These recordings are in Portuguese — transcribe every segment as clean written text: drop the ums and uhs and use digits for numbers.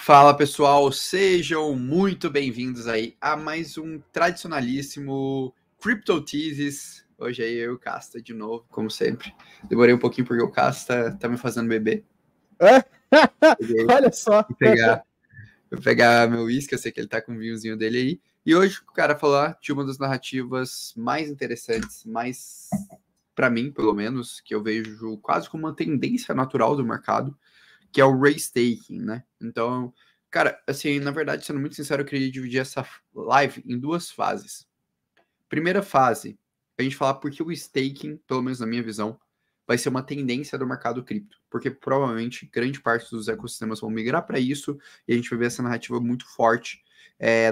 Fala pessoal, sejam muito bem-vindos aí a mais um tradicionalíssimo Crypto Thesis. Hoje aí eu e o Casta de novo, como sempre. Demorei um pouquinho porque o Casta tá me fazendo beber. Olha só. Vou pegar meu uísque, eu sei que ele tá com o vinhozinho dele aí. E hoje o cara falar de uma das narrativas mais interessantes, mais para mim, pelo menos, que eu vejo quase como uma tendência natural do mercado, que é o race taking, né? Então, cara, assim, na verdade, sendo muito sincero, eu queria dividir essa live em duas fases. Primeira fase, a gente falar por que o staking, pelo menos na minha visão, vai ser uma tendência do mercado cripto, porque provavelmente grande parte dos ecossistemas vão migrar para isso e a gente vai ver essa narrativa muito forte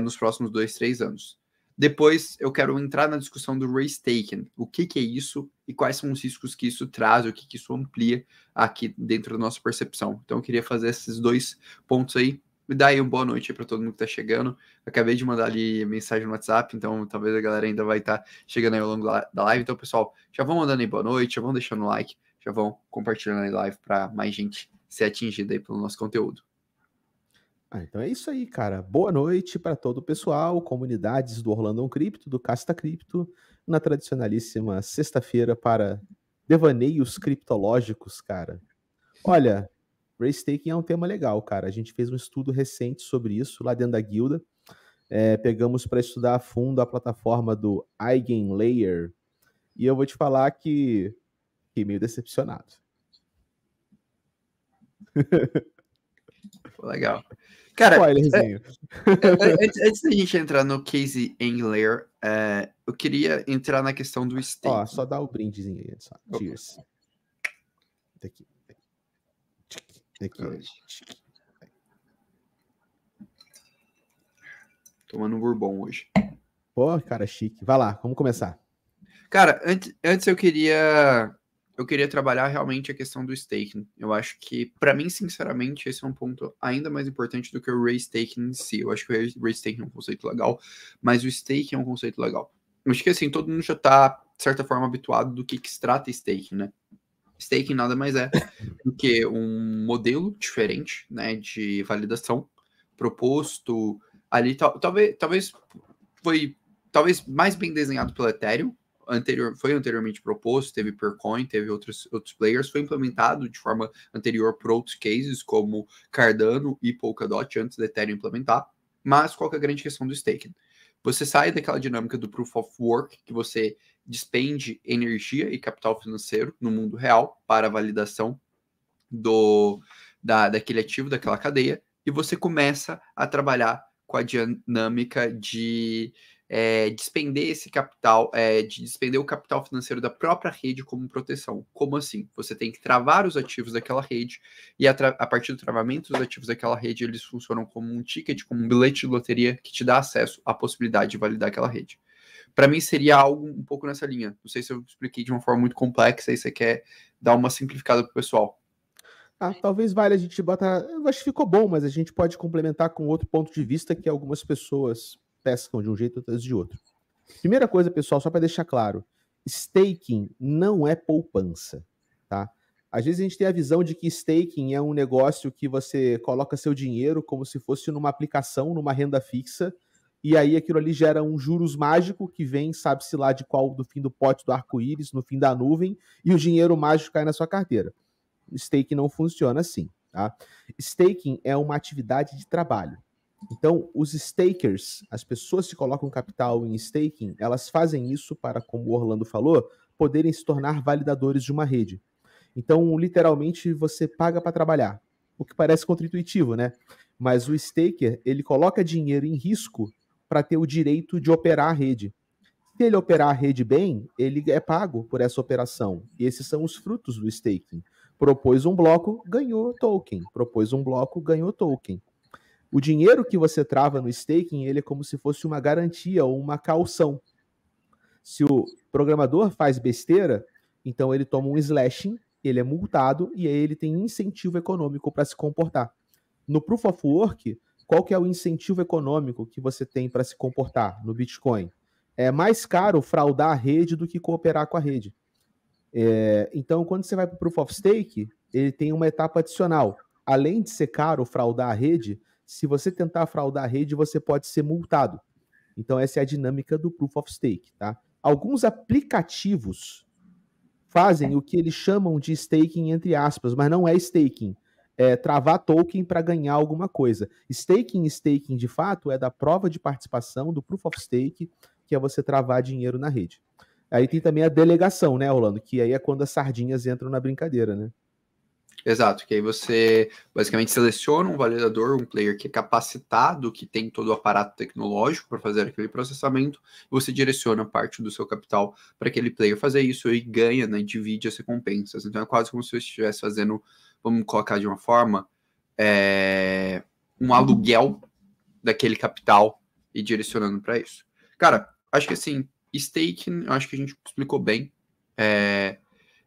nos próximos 2-3 anos. Depois, eu quero entrar na discussão do race taking, o que é isso e quais são os riscos que isso traz, o que isso amplia aqui dentro da nossa percepção. Então, eu queria fazer esses dois pontos aí. Me dá aí uma boa noite para todo mundo que está chegando. Acabei de mandar ali mensagem no WhatsApp, então talvez a galera ainda vai estar chegando aí ao longo da live. Então, pessoal, já vão mandando aí boa noite, já vão deixando o like, já vão compartilhando aí a live para mais gente ser atingida aí pelo nosso conteúdo. Então é isso aí, cara. Boa noite para todo o pessoal, comunidades do Orlando Cripto, do Casta Cripto, na tradicionalíssima sexta-feira para devaneios criptológicos, cara. Olha, race taking é um tema legal, cara. A gente fez um estudo recente sobre isso lá dentro da guilda. Pegamos para estudar a fundo a plataforma do Eigenlayer e eu vou te falar que fiquei meio decepcionado. Legal. Cara, Spoilerzinho. antes da gente entrar no case Angler, eu queria entrar na questão do stake. Ó, só dá o brindezinho aí, só. Cheers. Daqui. Tomando um bourbon hoje. Pô, cara, chique. Vai lá, vamos começar. Cara, antes eu queria trabalhar realmente a questão do staking. Eu acho que, para mim, sinceramente, esse é um ponto ainda mais importante do que o race taking em si. Eu acho que o race taking é um conceito legal, mas o staking é um conceito legal. Eu acho que, assim, todo mundo já tá, de certa forma, habituado do que se trata staking, né? Staking nada mais é do que um modelo diferente, né, de validação proposto ali, talvez mais bem desenhado pelo Ethereum, foi anteriormente proposto, teve Percoin, teve outros players, foi implementado de forma anterior por outros cases, como Cardano e Polkadot, antes do Ethereum implementar. Mas qual que é a grande questão do staking? Você sai daquela dinâmica do Proof of Work, que você despende energia e capital financeiro no mundo real para a validação daquele ativo, daquela cadeia, e você começa a trabalhar com a dinâmica de despender esse capital, de despender o capital financeiro da própria rede como proteção. Como assim? Você tem que travar os ativos daquela rede e a partir do travamento dos ativos daquela rede, eles funcionam como um ticket, como um bilhete de loteria que te dá acesso à possibilidade de validar aquela rede. Para mim seria algo um pouco nessa linha. Não sei se eu expliquei de uma forma muito complexa e você quer dar uma simplificada para o pessoal. Talvez valha a gente botar. Eu acho que ficou bom, mas a gente pode complementar com outro ponto de vista que algumas pessoas pescam de um jeito, outras de outro. Primeira coisa, pessoal, só para deixar claro: staking não é poupança, tá? Às vezes a gente tem a visão de que staking é um negócio que você coloca seu dinheiro como se fosse numa aplicação, numa renda fixa, e aí aquilo ali gera um juros mágico que vem, sabe-se lá de qual, do fim do pote do arco-íris, no fim da nuvem, e o dinheiro mágico cai na sua carteira. Staking não funciona assim, tá? Staking é uma atividade de trabalho. Então, os stakers, as pessoas que colocam capital em staking, elas fazem isso para, como o Orlando falou, poderem se tornar validadores de uma rede. Então, literalmente, você paga para trabalhar, o que parece contraintuitivo, né? Mas o staker, ele coloca dinheiro em risco para ter o direito de operar a rede. Se ele operar a rede bem, ele é pago por essa operação. E esses são os frutos do staking. Propôs um bloco, ganhou token. Propôs um bloco, ganhou token. O dinheiro que você trava no staking, ele é como se fosse uma garantia ou uma caução. Se o programador faz besteira, então ele toma um slashing, ele é multado e aí ele tem incentivo econômico para se comportar. No Proof of Work, qual que é o incentivo econômico que você tem para se comportar no Bitcoin? É mais caro fraudar a rede do que cooperar com a rede. Então, quando você vai para o Proof of Stake, ele tem uma etapa adicional. Além de ser caro fraudar a rede, se você tentar fraudar a rede, você pode ser multado. Então essa é a dinâmica do Proof of Stake, tá? Alguns aplicativos fazem o que eles chamam de staking entre aspas, mas não é staking. É travar token para ganhar alguma coisa. Staking de fato é da prova de participação do Proof of Stake, que é você travar dinheiro na rede. Aí tem também a delegação, né, Rolando? Que aí é quando as sardinhas entram na brincadeira, né? Exato, que aí você basicamente seleciona um validador, um player que é capacitado, que tem todo o aparato tecnológico para fazer aquele processamento, e você direciona parte do seu capital para aquele player fazer isso e ganha, né, divide as recompensas. Então é quase como se você estivesse fazendo, vamos colocar de uma forma, um aluguel daquele capital e direcionando para isso. Cara, acho que assim, staking, eu acho que a gente explicou bem.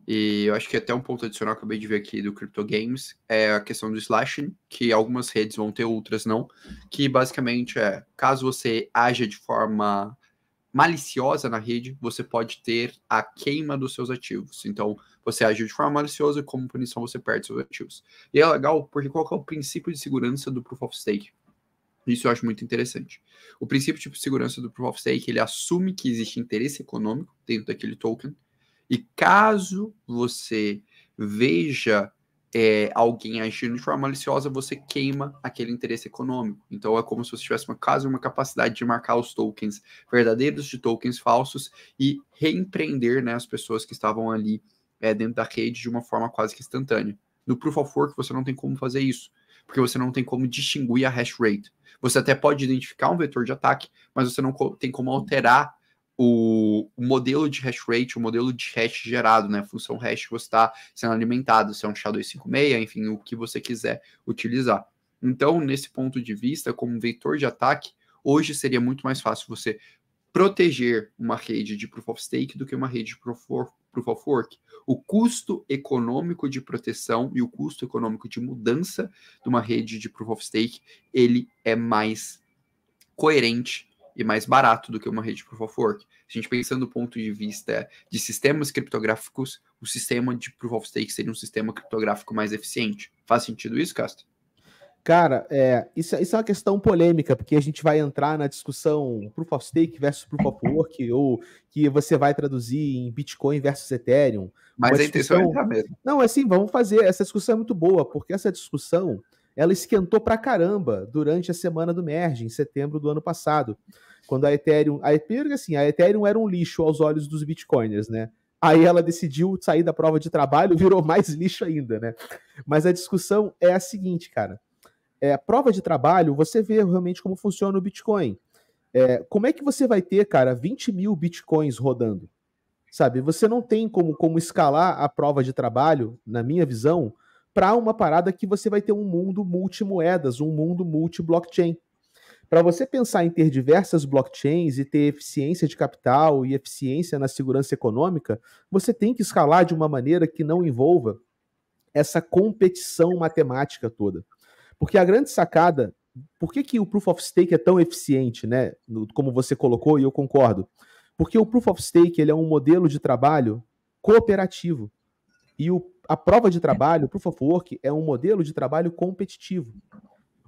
E eu acho que até um ponto adicional que eu acabei de ver aqui do Crypto Games é a questão do slashing, que algumas redes vão ter, outras não, que basicamente é, caso você haja de forma maliciosa na rede, você pode ter a queima dos seus ativos. Então, você agiu de forma maliciosa, como punição você perde seus ativos. E é legal, porque qual que é o princípio de segurança do Proof of Stake? Isso eu acho muito interessante. O princípio de segurança do Proof of Stake, ele assume que existe interesse econômico dentro daquele token, e caso você veja alguém agindo de forma maliciosa, você queima aquele interesse econômico. Então é como se você tivesse uma capacidade de marcar os tokens verdadeiros de tokens falsos e reempreender, né, as pessoas que estavam ali dentro da rede de uma forma quase que instantânea. No Proof of Work você não tem como fazer isso, porque você não tem como distinguir a hash rate. Você até pode identificar um vetor de ataque, mas você não tem como alterar o modelo de hash rate, o modelo de hash gerado, né? A função hash que você está sendo alimentado, se é um SHA-256, enfim, o que você quiser utilizar. Então, nesse ponto de vista, como vetor de ataque, hoje seria muito mais fácil você proteger uma rede de Proof of Stake do que uma rede de Proof of Work. O custo econômico de proteção e o custo econômico de mudança de uma rede de Proof of Stake, ele é mais coerente e mais barato do que uma rede Proof of Work. A gente pensando do ponto de vista de sistemas criptográficos, o sistema de Proof of Stake seria um sistema criptográfico mais eficiente. Faz sentido isso, Castro? Cara, isso é uma questão polêmica, porque a gente vai entrar na discussão Proof of Stake versus Proof of Work, ou que você vai traduzir em Bitcoin versus Ethereum. Mas a intenção é entrar mesmo. Não, assim, vamos fazer. Essa discussão é muito boa, porque essa discussão, ela esquentou pra caramba durante a semana do Merge, em setembro do ano passado, quando a Ethereum... Primeiro assim, a Ethereum era um lixo aos olhos dos Bitcoiners, né? Aí ela decidiu sair da prova de trabalho, virou mais lixo ainda, né? Mas a discussão é a seguinte, cara. A prova de trabalho, você vê realmente como funciona o Bitcoin. Como é que você vai ter, cara, 20 mil Bitcoins rodando? Sabe, você não tem como escalar a prova de trabalho, na minha visão, para uma parada que você vai ter um mundo multimoedas, um mundo multi-blockchain. Para você pensar em ter diversas blockchains e ter eficiência de capital e eficiência na segurança econômica, você tem que escalar de uma maneira que não envolva essa competição matemática toda. Porque a grande sacada, por que o Proof of Stake é tão eficiente, né? Como você colocou, e eu concordo. Porque o Proof of Stake ele é um modelo de trabalho cooperativo. E a prova de trabalho, o Proof of Work, é um modelo de trabalho competitivo.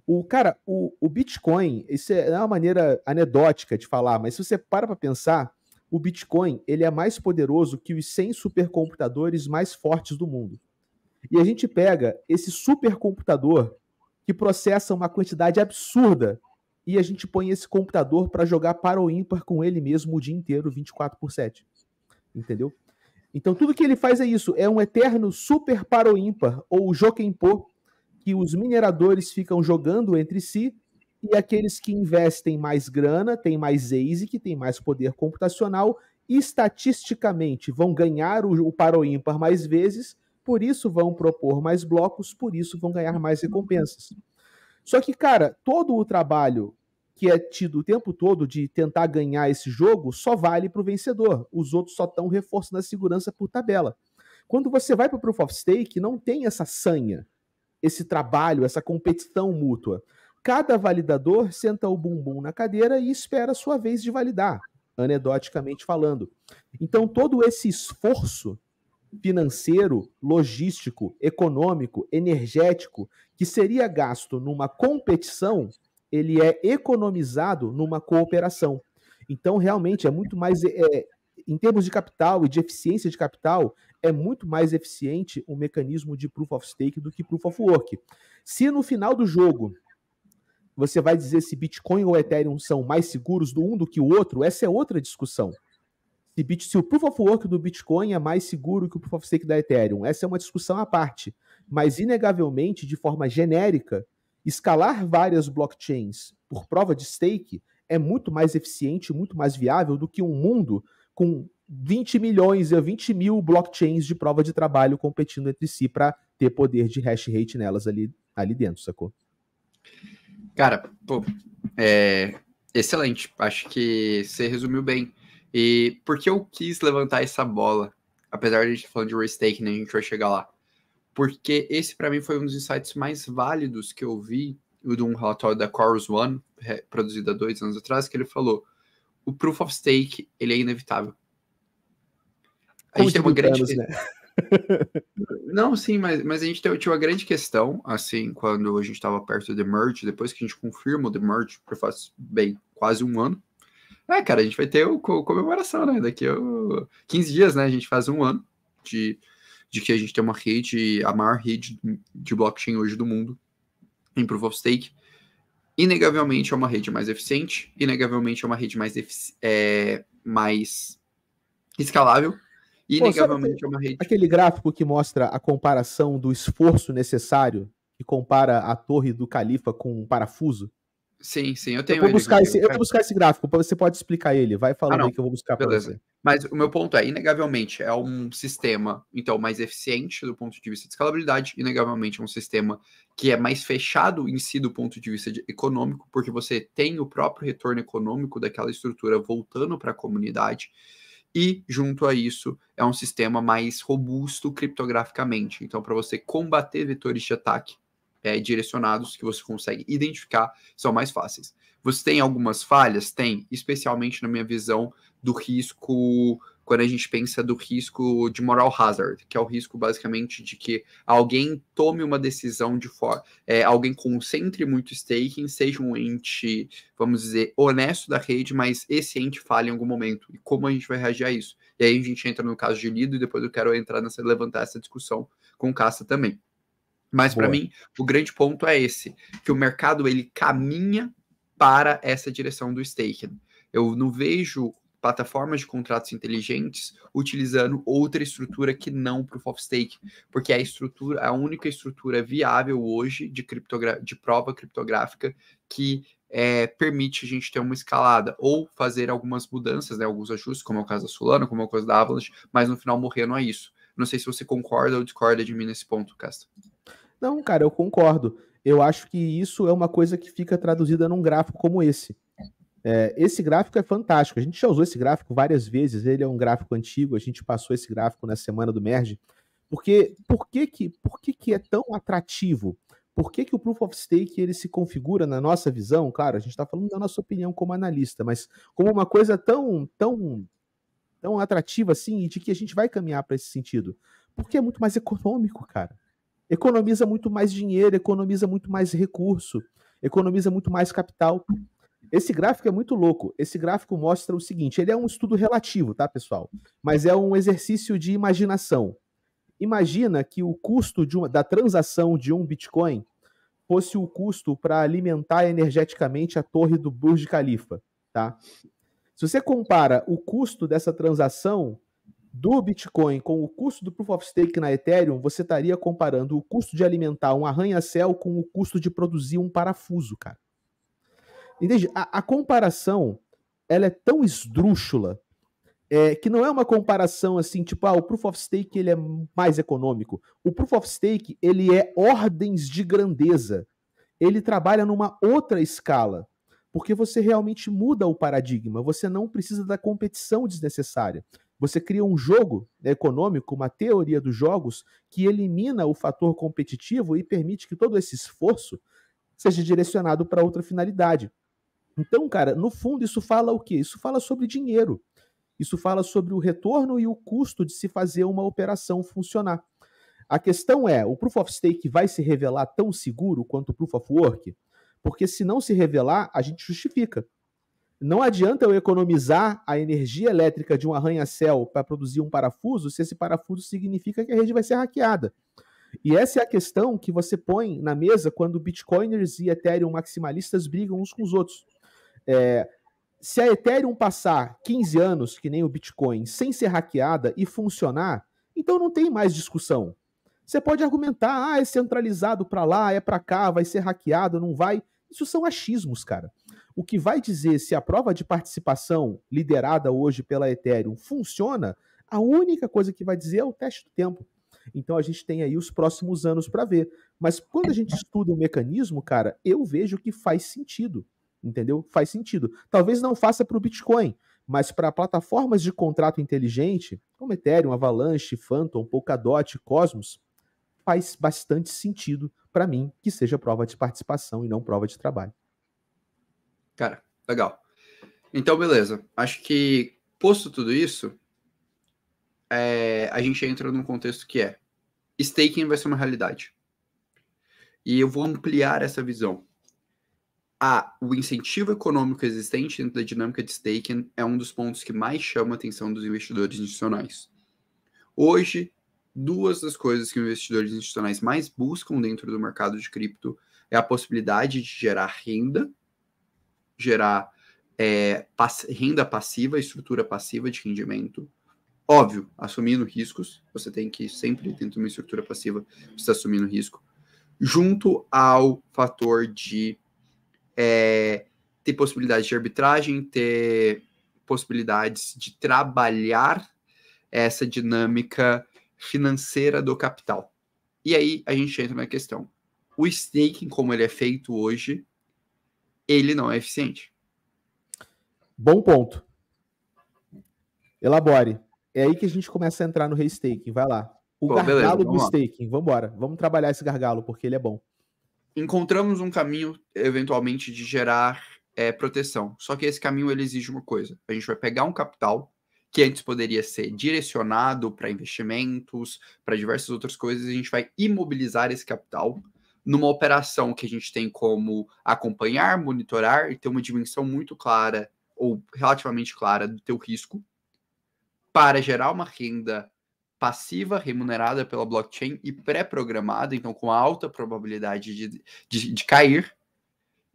O Bitcoin, isso é uma maneira anedótica de falar, mas se você para pensar, o Bitcoin ele é mais poderoso que os 100 supercomputadores mais fortes do mundo. E a gente pega esse supercomputador que processa uma quantidade absurda e a gente põe esse computador para jogar par ou ímpar com ele mesmo o dia inteiro, 24/7. Entendeu? Então tudo que ele faz é isso, é um eterno super par ou ímpar, ou Jokenpô, que os mineradores ficam jogando entre si e aqueles que investem mais grana, têm mais ASIC, têm mais poder computacional, e estatisticamente vão ganhar o par ou ímpar mais vezes, por isso vão propor mais blocos, por isso vão ganhar mais recompensas. Só que, cara, todo o trabalho que é tido o tempo todo de tentar ganhar esse jogo só vale para o vencedor. Os outros só estão reforçando a segurança por tabela. Quando você vai para o Proof of Stake, não tem essa sanha, esse trabalho, essa competição mútua. Cada validador senta o bumbum na cadeira e espera a sua vez de validar, anedoticamente falando. Então, todo esse esforço financeiro, logístico, econômico, energético, que seria gasto numa competição, ele é economizado numa cooperação. Então, realmente, é muito mais, em termos de capital e de eficiência de capital, é muito mais eficiente o mecanismo de Proof of Stake do que Proof of Work. Se no final do jogo você vai dizer se Bitcoin ou Ethereum são mais seguros do um do que o outro, essa é outra discussão. Se o Proof of Work do Bitcoin é mais seguro que o Proof of Stake da Ethereum, essa é uma discussão à parte. Mas, inegavelmente, de forma genérica, escalar várias blockchains por prova de stake é muito mais eficiente, muito mais viável do que um mundo com 20 milhões e 20 mil blockchains de prova de trabalho competindo entre si para ter poder de hash rate nelas ali dentro, sacou? Cara, pô, excelente. Acho que você resumiu bem. E por que eu quis levantar essa bola? Apesar de a gente falando de restake, né? A gente vai chegar lá. Porque esse, para mim, foi um dos insights mais válidos que eu vi de um relatório da Chorus One, produzido há 2 anos atrás, que ele falou: o Proof of Stake, ele é inevitável. A gente tem uma grande... né? Não, sim, mas a gente tinha uma grande questão, assim, quando a gente estava perto do merge, depois que a gente confirma o The Merge, que faz, bem, quase 1 ano. Cara, a gente vai ter comemoração, né? Daqui a 15 dias, né? A gente faz 1 ano de que a gente tem uma rede, a maior rede de blockchain hoje do mundo, em Proof of Stake. Inegavelmente é uma rede mais eficiente, inegavelmente é uma rede mais escalável, e inegavelmente é uma rede... Aquele gráfico que mostra a comparação do esforço necessário, que compara a torre do Califa com um parafuso? Sim, eu tenho. Eu vou buscar esse gráfico, você pode explicar ele. Vai falando aí que eu vou buscar para você. Mas o meu ponto é, inegavelmente, é um sistema, então, mais eficiente do ponto de vista de escalabilidade, inegavelmente é um sistema que é mais fechado em si do ponto de vista econômico, porque você tem o próprio retorno econômico daquela estrutura voltando para a comunidade, e, junto a isso, é um sistema mais robusto criptograficamente. Então, para você combater vetores de ataque direcionados que você consegue identificar, são mais fáceis. Você tem algumas falhas? Tem, especialmente na minha visão do risco, quando a gente pensa do risco de moral hazard, que é o risco basicamente de que alguém tome uma decisão de forma, alguém concentre muito staking, seja um ente, vamos dizer, honesto da rede, mas esse ente falha em algum momento. E como a gente vai reagir a isso? E aí a gente entra no caso de Lido e depois eu quero levantar essa discussão com o Casta também. Mas para mim, o grande ponto é esse, que o mercado ele caminha para essa direção do staking. Eu não vejo plataformas de contratos inteligentes utilizando outra estrutura que não o Proof of Stake, porque a única estrutura viável hoje de prova criptográfica que permite a gente ter uma escalada ou fazer algumas mudanças, né, alguns ajustes, como é o caso da Solana, como é o caso da Avalanche, mas no final morrer não é isso. Não sei se você concorda ou discorda de mim nesse ponto, Castro. Não, cara, eu concordo. Eu acho que isso é uma coisa que fica traduzida num gráfico como esse. Esse gráfico é fantástico. A gente já usou esse gráfico várias vezes. Ele é um gráfico antigo. A gente passou esse gráfico na semana do Merge. Por que é tão atrativo? Por que o Proof of Stake ele se configura, na nossa visão? Claro, a gente está falando da nossa opinião como analista, mas como uma coisa tão atrativa assim, e de que a gente vai caminhar para esse sentido. Porque é muito mais econômico, cara. Economiza muito mais dinheiro, economiza muito mais recurso, economiza muito mais capital. Esse gráfico é muito louco. Esse gráfico mostra o seguinte, ele é um estudo relativo, tá, pessoal? Mas é um exercício de imaginação. Imagina que o custo da transação de um Bitcoin fosse o custo para alimentar energeticamente a torre do Burj Khalifa, tá? Se você compara o custo dessa transação do Bitcoin com o custo do Proof of Stake na Ethereum, você estaria comparando o custo de alimentar um arranha-céu com o custo de produzir um parafuso, cara. Entende? A comparação, ela é tão esdrúxula que não é uma comparação assim, tipo, o Proof of Stake ele é mais econômico. O Proof of Stake, ele é ordens de grandeza. Ele trabalha numa outra escala, porque você realmente muda o paradigma, você não precisa da competição desnecessária. Você cria um jogo econômico, uma teoria dos jogos, que elimina o fator competitivo e permite que todo esse esforço seja direcionado para outra finalidade. Então, cara, no fundo, isso fala o quê? Isso fala sobre dinheiro. Isso fala sobre o retorno e o custo de se fazer uma operação funcionar. A questão é, o Proof of Stake vai se revelar tão seguro quanto o Proof of Work? Porque se não se revelar, a gente justifica. Não adianta eu economizar a energia elétrica de um arranha-céu para produzir um parafuso se esse parafuso significa que a rede vai ser hackeada. E essa é a questão que você põe na mesa quando bitcoiners e Ethereum maximalistas brigam uns com os outros. Se a Ethereum passar 15 anos, que nem o Bitcoin, sem ser hackeada e funcionar, então não tem mais discussão. Você pode argumentar, é centralizado para lá, é para cá, vai ser hackeado, não vai. Isso são achismos, cara. O que vai dizer se a prova de participação liderada hoje pela Ethereum funciona, a única coisa que vai dizer é o teste do tempo. Então a gente tem aí os próximos anos para ver. Mas quando a gente estuda o mecanismo, cara, eu vejo que faz sentido. Entendeu? Faz sentido. Talvez não faça para o Bitcoin, mas para plataformas de contrato inteligente, como Ethereum, Avalanche, Phantom, Polkadot, Cosmos, faz bastante sentido para mim que seja prova de participação e não prova de trabalho. Cara, legal. Então, beleza. Acho que, posto tudo isso, a gente entra num contexto que staking vai ser uma realidade. E eu vou ampliar essa visão. O incentivo econômico existente dentro da dinâmica de staking é um dos pontos que mais chama a atenção dos investidores institucionais. Hoje, duas das coisas que os investidores institucionais mais buscam dentro do mercado de cripto é a possibilidade de gerar renda, renda passiva, estrutura passiva de rendimento. Óbvio, assumindo riscos, você tem que sempre, dentro de uma estrutura passiva, você está assumindo risco, junto ao fator de ter possibilidades de arbitragem, ter possibilidades de trabalhar essa dinâmica financeira do capital. E aí a gente entra na questão. O staking, como ele é feito hoje, ele não é eficiente. Bom ponto. Elabore. É aí que a gente começa a entrar no restaking. Vai lá. Gargalo do staking. Vamos embora. Vamos trabalhar esse gargalo, porque ele é bom. Encontramos um caminho, eventualmente, de gerar proteção. Só que esse caminho ele exige uma coisa. A gente vai pegar um capital que antes poderia ser direcionado para investimentos, para diversas outras coisas, e a gente vai imobilizar esse capital numa operação que a gente tem como acompanhar, monitorar e ter uma dimensão muito clara, ou relativamente clara, do teu risco, para gerar uma renda passiva remunerada pela blockchain e pré-programada, então com alta probabilidade de cair,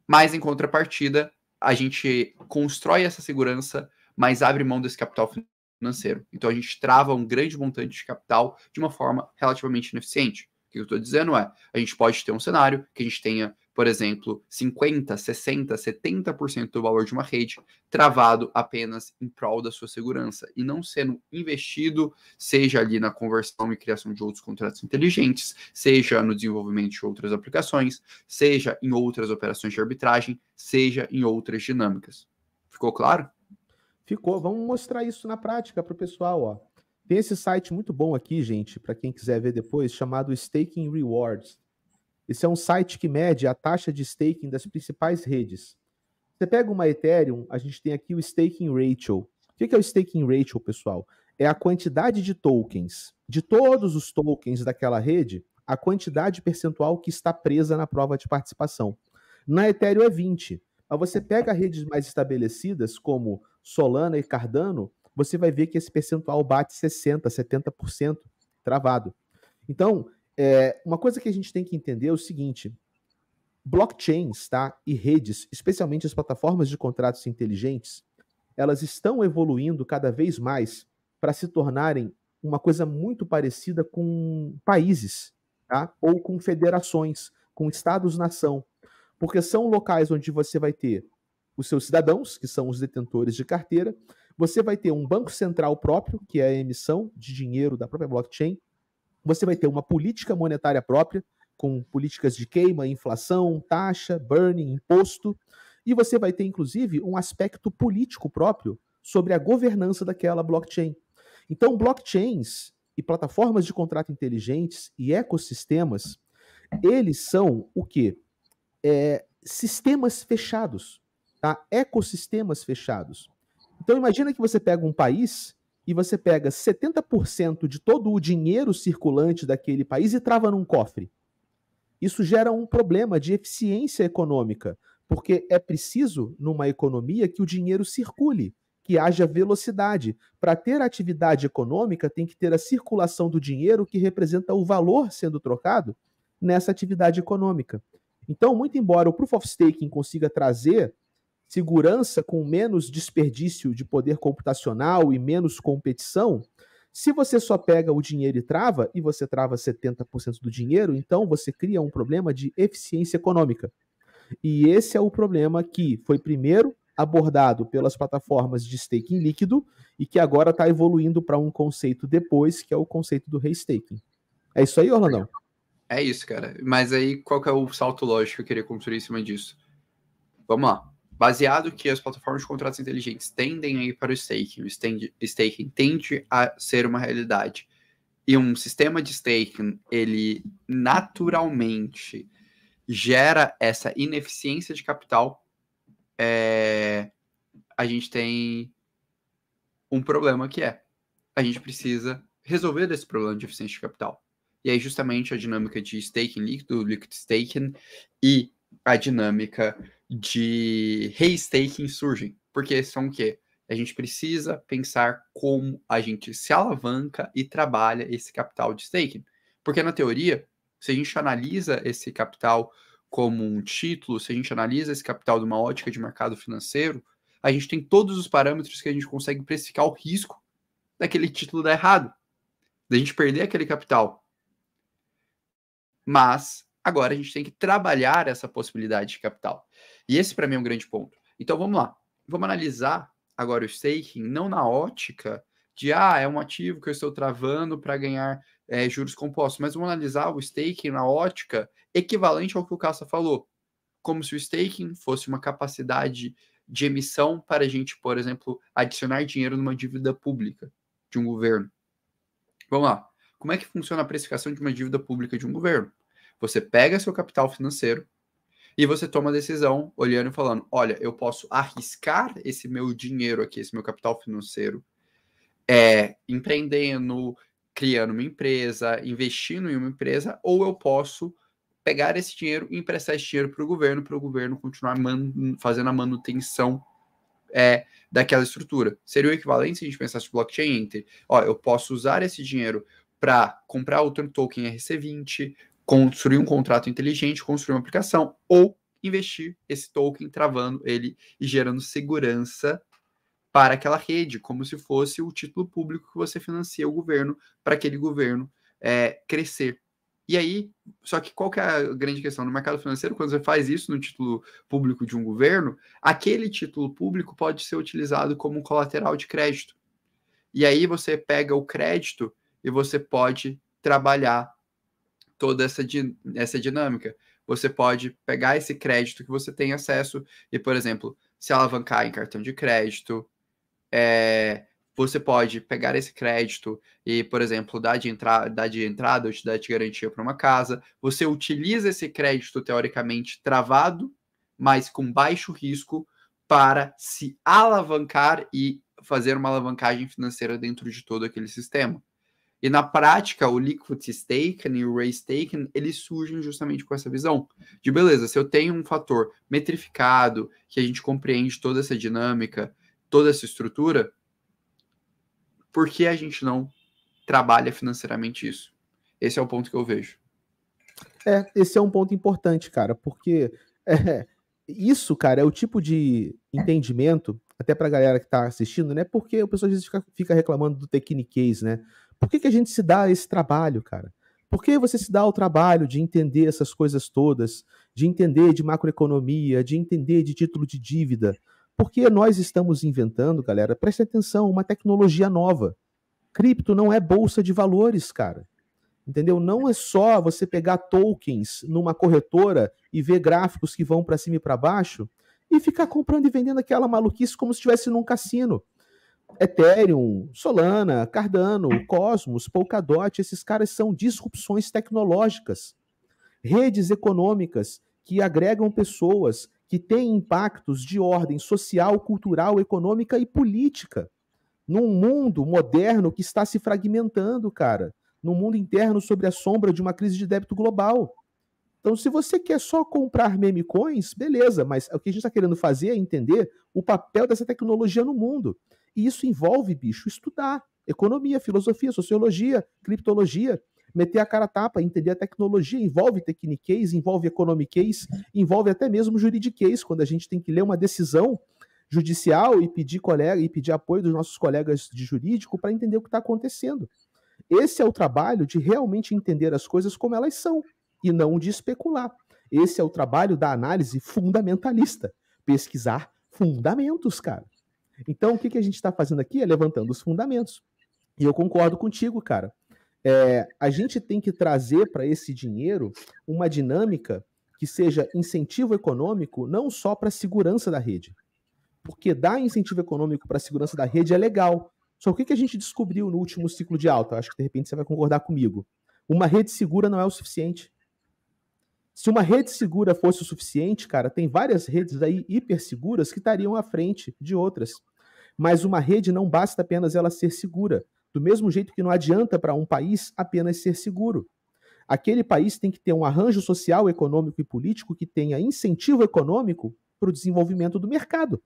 mas em contrapartida a gente constrói essa segurança, mas abre mão desse capital financeiro. Então a gente trava um grande montante de capital de uma forma relativamente ineficiente. O que eu estou dizendo a gente pode ter um cenário que a gente tenha, por exemplo, 50%, 60%, 70% do valor de uma rede travado apenas em prol da sua segurança e não sendo investido, seja ali na conversão e criação de outros contratos inteligentes, seja no desenvolvimento de outras aplicações, seja em outras operações de arbitragem, seja em outras dinâmicas. Ficou claro? Ficou. Vamos mostrar isso na prática para o pessoal, ó. Tem esse site muito bom aqui, gente, para quem quiser ver depois, chamado Staking Rewards. Esse é um site que mede a taxa de staking das principais redes. Você pega uma Ethereum, a gente tem aqui o Staking Ratio. O que é o Staking Ratio, pessoal? É a quantidade de tokens, de todos os tokens daquela rede, a quantidade percentual que está presa na prova de participação. Na Ethereum é 20. Mas você pega redes mais estabelecidas, como Solana e Cardano, você vai ver que esse percentual bate 60%, 70% travado. Então, uma coisa que a gente tem que entender é o seguinte: blockchains, tá, e redes, especialmente as plataformas de contratos inteligentes, elas estão evoluindo cada vez mais para se tornarem uma coisa muito parecida com países, tá, ou com federações, com estados-nação, porque são locais onde você vai ter os seus cidadãos, que são os detentores de carteira, você vai ter um banco central próprio, que é a emissão de dinheiro da própria blockchain, você vai ter uma política monetária própria, com políticas de queima, inflação, taxa, burning, imposto, e você vai ter, inclusive, um aspecto político próprio sobre a governança daquela blockchain. Então, blockchains e plataformas de contrato inteligentes e ecossistemas, eles são o quê? Sistemas fechados, tá? Ecossistemas fechados. Então imagina que você pega um país e você pega 70% de todo o dinheiro circulante daquele país e trava num cofre. Isso gera um problema de eficiência econômica, porque é preciso, numa economia, que o dinheiro circule, que haja velocidade. Para ter atividade econômica, tem que ter a circulação do dinheiro que representa o valor sendo trocado nessa atividade econômica. Então, muito embora o Proof of Staking consiga trazer segurança com menos desperdício de poder computacional e menos competição, se você só pega o dinheiro e você trava 70% do dinheiro, então você cria um problema de eficiência econômica. E esse é o problema que foi primeiro abordado pelas plataformas de staking líquido e que agora está evoluindo para um conceito depois, que é o conceito do restaking. É isso aí, Orlandão? É isso, cara. Mas aí, qual que é o salto lógico que eu queria construir em cima disso? Vamos lá. Baseado que as plataformas de contratos inteligentes tendem a ir para o staking tende a ser uma realidade, e um sistema de staking, ele naturalmente gera essa ineficiência de capital, a gente tem um problema que a gente precisa resolver esse problema de eficiência de capital. E aí justamente a dinâmica de staking líquido, liquid staking e a dinâmica de restaking surgem. Porque são o quê? A gente precisa pensar como a gente se alavanca e trabalha esse capital de staking. Porque na teoria, se a gente analisa esse capital como um título, se a gente analisa esse capital de uma ótica de mercado financeiro, a gente tem todos os parâmetros que a gente consegue precificar o risco daquele título dar errado, da gente perder aquele capital. Mas agora a gente tem que trabalhar essa possibilidade de capital. E esse, para mim, é um grande ponto. Então, vamos lá. Vamos analisar agora o staking, não na ótica de, é um ativo que eu estou travando para ganhar juros compostos, mas vamos analisar o staking na ótica equivalente ao que o Cassa falou. Como se o staking fosse uma capacidade de emissão para a gente, por exemplo, adicionar dinheiro numa dívida pública de um governo. Vamos lá. Como é que funciona a precificação de uma dívida pública de um governo? Você pega seu capital financeiro e você toma a decisão olhando e falando, olha, eu posso arriscar esse meu dinheiro aqui, esse meu capital financeiro, empreendendo, criando uma empresa, investindo em uma empresa, ou eu posso pegar esse dinheiro e emprestar esse dinheiro para o governo continuar fazendo a manutenção daquela estrutura. Seria o equivalente se a gente pensasse blockchain entre, eu posso usar esse dinheiro para comprar outro token RC20, construir um contrato inteligente, construir uma aplicação, ou investir esse token, travando ele e gerando segurança para aquela rede, como se fosse o título público que você financia o governo, para aquele governo crescer. E aí, só que qual que é a grande questão? No mercado financeiro, quando você faz isso no título público de um governo, aquele título público pode ser utilizado como um colateral de crédito. E aí você pega o crédito e você pode trabalhar toda essa dinâmica. Você pode pegar esse crédito que você tem acesso e, por exemplo, se alavancar em cartão de crédito. Você pode pegar esse crédito e, por exemplo, dar de entrada ou te dar de garantia para uma casa. Você utiliza esse crédito, teoricamente, travado, mas com baixo risco, para se alavancar e fazer uma alavancagem financeira dentro de todo aquele sistema. E na prática, o liquid staking e o restaking, eles surgem justamente com essa visão de, beleza, se eu tenho um fator metrificado, que a gente compreende toda essa dinâmica, toda essa estrutura, por que a gente não trabalha financeiramente isso? Esse é o ponto que eu vejo. Esse é um ponto importante, cara, porque isso, cara, é o tipo de entendimento, até pra galera que tá assistindo, né? Porque o pessoal às vezes fica reclamando do techniquez, né? Por que a gente se dá esse trabalho, cara? Por que você se dá o trabalho de entender essas coisas todas, de entender de macroeconomia, de entender de título de dívida? Porque nós estamos inventando, galera, preste atenção, uma tecnologia nova. Cripto não é bolsa de valores, cara. Entendeu? Não é só você pegar tokens numa corretora e ver gráficos que vão para cima e para baixo e ficar comprando e vendendo aquela maluquice como se estivesse num cassino. Ethereum, Solana, Cardano, Cosmos, Polkadot, esses caras são disrupções tecnológicas. Redes econômicas que agregam pessoas, que tem impactos de ordem social, cultural, econômica e política. Num mundo moderno que está se fragmentando, cara. Num mundo interno sob a sombra de uma crise de débito global. Então, se você quer só comprar meme coins, beleza, mas o que a gente está querendo fazer é entender o papel dessa tecnologia no mundo. E isso envolve, bicho, estudar economia, filosofia, sociologia, criptologia, meter a cara a tapa, entender a tecnologia, envolve techniquez, envolve economiquez, envolve até mesmo juridiquez, quando a gente tem que ler uma decisão judicial e pedir apoio dos nossos colegas de jurídico para entender o que está acontecendo. Esse é o trabalho de realmente entender as coisas como elas são, e não de especular. Esse é o trabalho da análise fundamentalista, pesquisar fundamentos, cara. Então, o que a gente está fazendo aqui é levantando os fundamentos. E eu concordo contigo, cara. A gente tem que trazer para esse dinheiro uma dinâmica que seja incentivo econômico não só para a segurança da rede. Porque dar incentivo econômico para a segurança da rede é legal. Só que o que a gente descobriu no último ciclo de alta? Acho que de repente você vai concordar comigo. Uma rede segura não é o suficiente. Se uma rede segura fosse o suficiente, cara, tem várias redes aí hiperseguras que estariam à frente de outras. Mas uma rede não basta apenas ela ser segura. Do mesmo jeito que não adianta para um país apenas ser seguro. Aquele país tem que ter um arranjo social, econômico e político que tenha incentivo econômico para o desenvolvimento do mercado.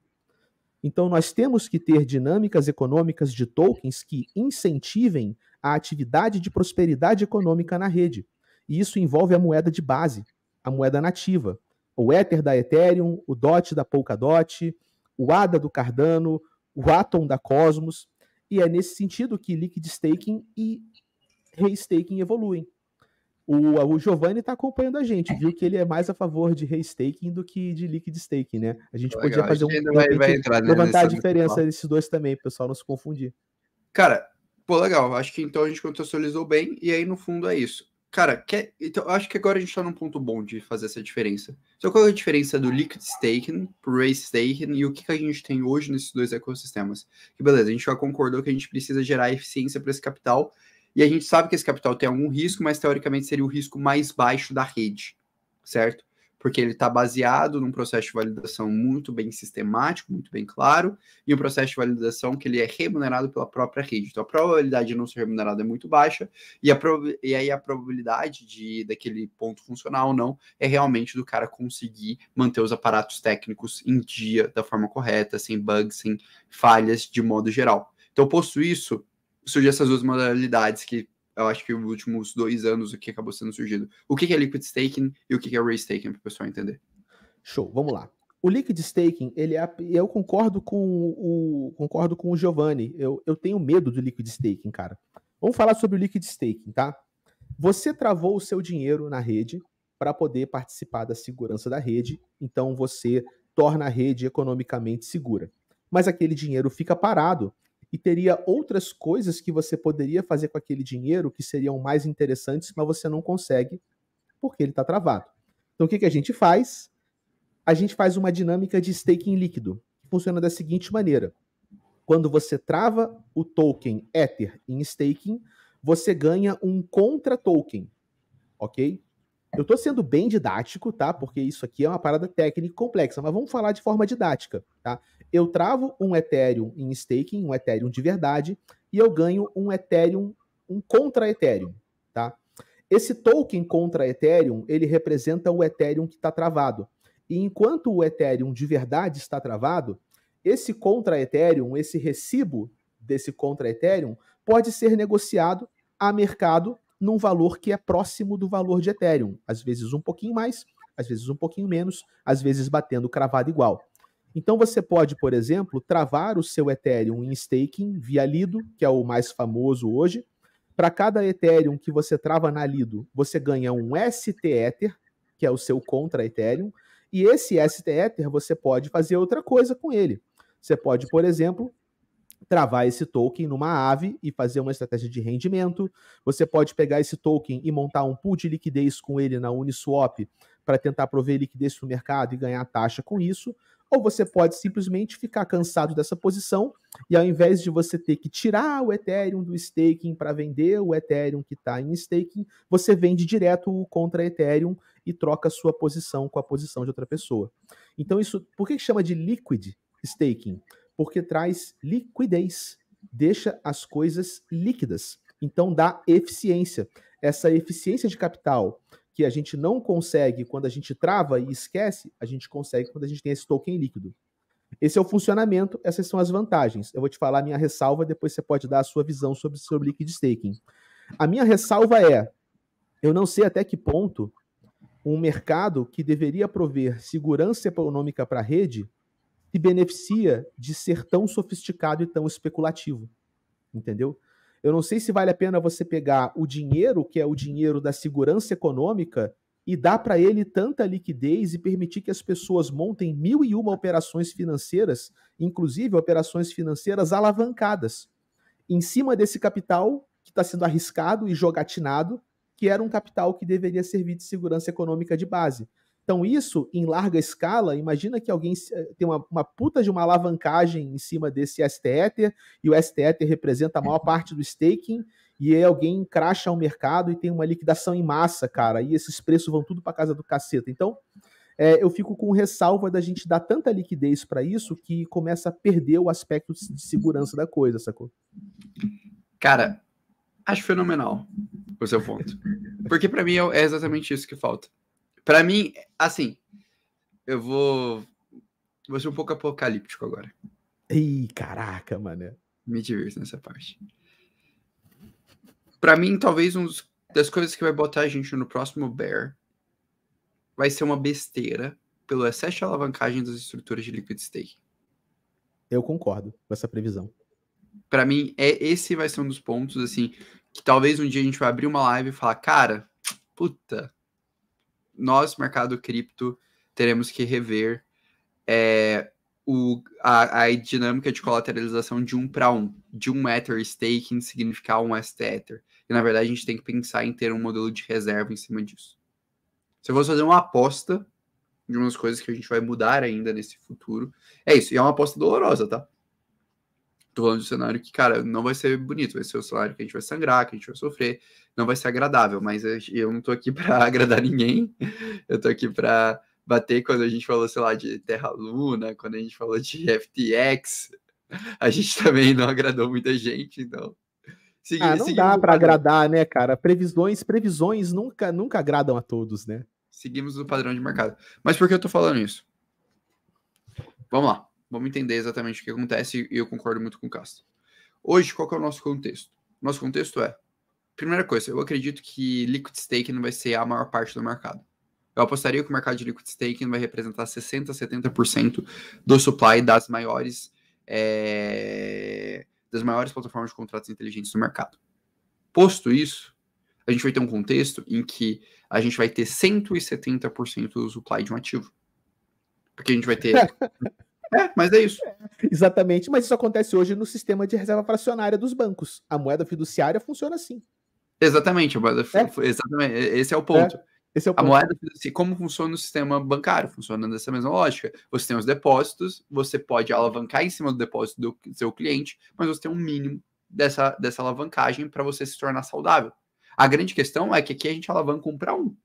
Então, nós temos que ter dinâmicas econômicas de tokens que incentivem a atividade de prosperidade econômica na rede. E isso envolve a moeda de base, a moeda nativa. O Ether da Ethereum, o DOT da Polkadot, o ADA do Cardano, o Atom da Cosmos. E é nesse sentido que Liquid Staking e Restaking evoluem. O Giovanni está acompanhando a gente, viu que ele é mais a favor de restaking do que de liquid staking, né? A gente podia fazer vai entrar, né, levantar a diferença desses dois também, para o pessoal não se confundir. Cara, pô, legal. Acho que então a gente contextualizou bem, e aí no fundo é isso. Cara, então acho que agora a gente está num ponto bom de fazer essa diferença. Então qual é a diferença do liquid staking pro raise staking e o que a gente tem hoje nesses dois ecossistemas? Que beleza, a gente já concordou que a gente precisa gerar eficiência para esse capital. E a gente sabe que esse capital tem algum risco, mas teoricamente seria o risco mais baixo da rede, certo? Porque ele está baseado num processo de validação muito bem sistemático, muito bem claro, e um processo de validação que ele é remunerado pela própria rede. Então a probabilidade de não ser remunerado é muito baixa, e aí a probabilidade daquele ponto funcionar ou não é realmente do cara conseguir manter os aparatos técnicos em dia, da forma correta, sem bugs, sem falhas, de modo geral. Então, posto isso, surgem essas duas modalidades que eu acho que nos últimos 2 anos o que acabou sendo surgido. O que é liquid staking e o que é raise staking, para o pessoal entender. Show, vamos lá. O liquid staking, eu concordo com o Giovanni. Eu tenho medo do liquid staking, cara. Vamos falar sobre o liquid staking, tá? Você travou o seu dinheiro na rede para poder participar da segurança da rede, então você torna a rede economicamente segura. Mas aquele dinheiro fica parado e teria outras coisas que você poderia fazer com aquele dinheiro que seriam mais interessantes, mas você não consegue porque ele está travado. Então o que a gente faz? A gente faz uma dinâmica de staking líquido, que funciona da seguinte maneira. Quando você trava o token Ether em staking, você ganha um contra-token, ok? Eu estou sendo bem didático, tá? Porque isso aqui é uma parada técnica complexa, mas vamos falar de forma didática, tá? Eu travo um Ethereum em staking, um Ethereum de verdade, e eu ganho um Ethereum, um contra-Ethereum, tá? Esse token contra-Ethereum, ele representa o Ethereum que está travado. E enquanto o Ethereum de verdade está travado, esse contra-Ethereum, esse recibo desse contra-Ethereum, pode ser negociado a mercado num valor que é próximo do valor de Ethereum. Às vezes um pouquinho mais, às vezes um pouquinho menos, às vezes batendo cravado igual. Então você pode, por exemplo, travar o seu Ethereum em staking via Lido, que é o mais famoso hoje. Para cada Ethereum que você trava na Lido, você ganha um ST-Ether, que é o seu contra-Ethereum, e esse ST-Ether você pode fazer outra coisa com ele. Você pode, por exemplo, travar esse token numa AVE e fazer uma estratégia de rendimento. Você pode pegar esse token e montar um pool de liquidez com ele na Uniswap para tentar prover liquidez para o mercado e ganhar taxa com isso. ou você pode simplesmente ficar cansado dessa posição e ao invés de você ter que tirar o Ethereum do staking para vender o Ethereum que está em staking, você vende direto o contra Ethereum e troca a sua posição com a posição de outra pessoa. Então isso, por que chama de liquid staking? Porque traz liquidez, deixa as coisas líquidas. Então dá eficiência. Essa eficiência de capital que a gente não consegue quando a gente trava e esquece, a gente consegue quando a gente tem esse token líquido. Esse é o funcionamento, essas são as vantagens. Eu vou te falar a minha ressalva, depois você pode dar a sua visão sobre liquid staking. A minha ressalva é, eu não sei até que ponto um mercado que deveria prover segurança econômica para a rede se beneficia de ser tão sofisticado e tão especulativo. Entendeu? Eu não sei se vale a pena você pegar o dinheiro, que é o dinheiro da segurança econômica, e dar para ele tanta liquidez e permitir que as pessoas montem 1001 operações financeiras, inclusive operações financeiras alavancadas, em cima desse capital que está sendo arriscado e jogatinado, que era um capital que deveria servir de segurança econômica de base. Então, isso, em larga escala, imagina que alguém tem uma puta de uma alavancagem em cima desse STETher, e o STETher representa a maior parte do staking, e aí alguém cracha o mercado e tem uma liquidação em massa, cara, e esses preços vão tudo para casa do caceta. Então, eu fico com ressalva da gente dar tanta liquidez para isso que começa a perder o aspecto de segurança da coisa, sacou? Cara, acho fenomenal o seu ponto. Porque para mim é exatamente isso que falta. Para mim, assim, eu vou ser um pouco apocalíptico agora. Ih, caraca, mané. Me divirto nessa parte. Para mim, talvez uma das coisas que vai botar a gente no próximo bear vai ser uma besteira pelo excesso de alavancagem das estruturas de liquid staking. Eu concordo com essa previsão. Para mim, esse vai ser um dos pontos, assim, que talvez um dia a gente vai abrir uma live e falar, cara, puta, nós, mercado cripto, teremos que rever a dinâmica de colateralização de 1 para 1, de um Ether staking significar um STETher. E, na verdade, a gente tem que pensar em ter um modelo de reserva em cima disso. Se eu fosse fazer uma aposta de umas coisas que a gente vai mudar ainda nesse futuro, é isso. E é uma aposta dolorosa, tá? Tô falando de um cenário que, cara, não vai ser bonito. Vai ser o cenário que a gente vai sangrar, que a gente vai sofrer. Não vai ser agradável, mas eu não tô aqui pra agradar ninguém. Eu tô aqui pra bater quando a gente falou, sei lá, de Terra Luna, quando a gente falou de FTX. A gente também não agradou muita gente, então... não dá pra agradar, né, cara? Previsões nunca agradam a todos, né? Seguimos o padrão de mercado. Mas por que eu tô falando isso? Vamos lá. Vamos entender exatamente o que acontece e eu concordo muito com o Castro. Hoje, qual que é o nosso contexto? Nosso contexto é, primeira coisa, eu acredito que liquid staking vai ser a maior parte do mercado. Eu apostaria que o mercado de liquid staking vai representar 60%, 70% do supply das maiores plataformas de contratos inteligentes do mercado. Posto isso, a gente vai ter um contexto em que a gente vai ter 170% do supply de um ativo. Porque a gente vai ter... mas é isso. Exatamente, mas isso acontece hoje no sistema de reserva fracionária dos bancos. A moeda fiduciária funciona assim. Exatamente, exatamente, esse é o ponto. Esse é o ponto. A moeda, como funciona no sistema bancário? Funciona dessa mesma lógica. Você tem os depósitos, você pode alavancar em cima do depósito do seu cliente, mas você tem um mínimo dessa alavancagem para você se tornar saudável. A grande questão é que aqui a gente alavanca 1 para 1.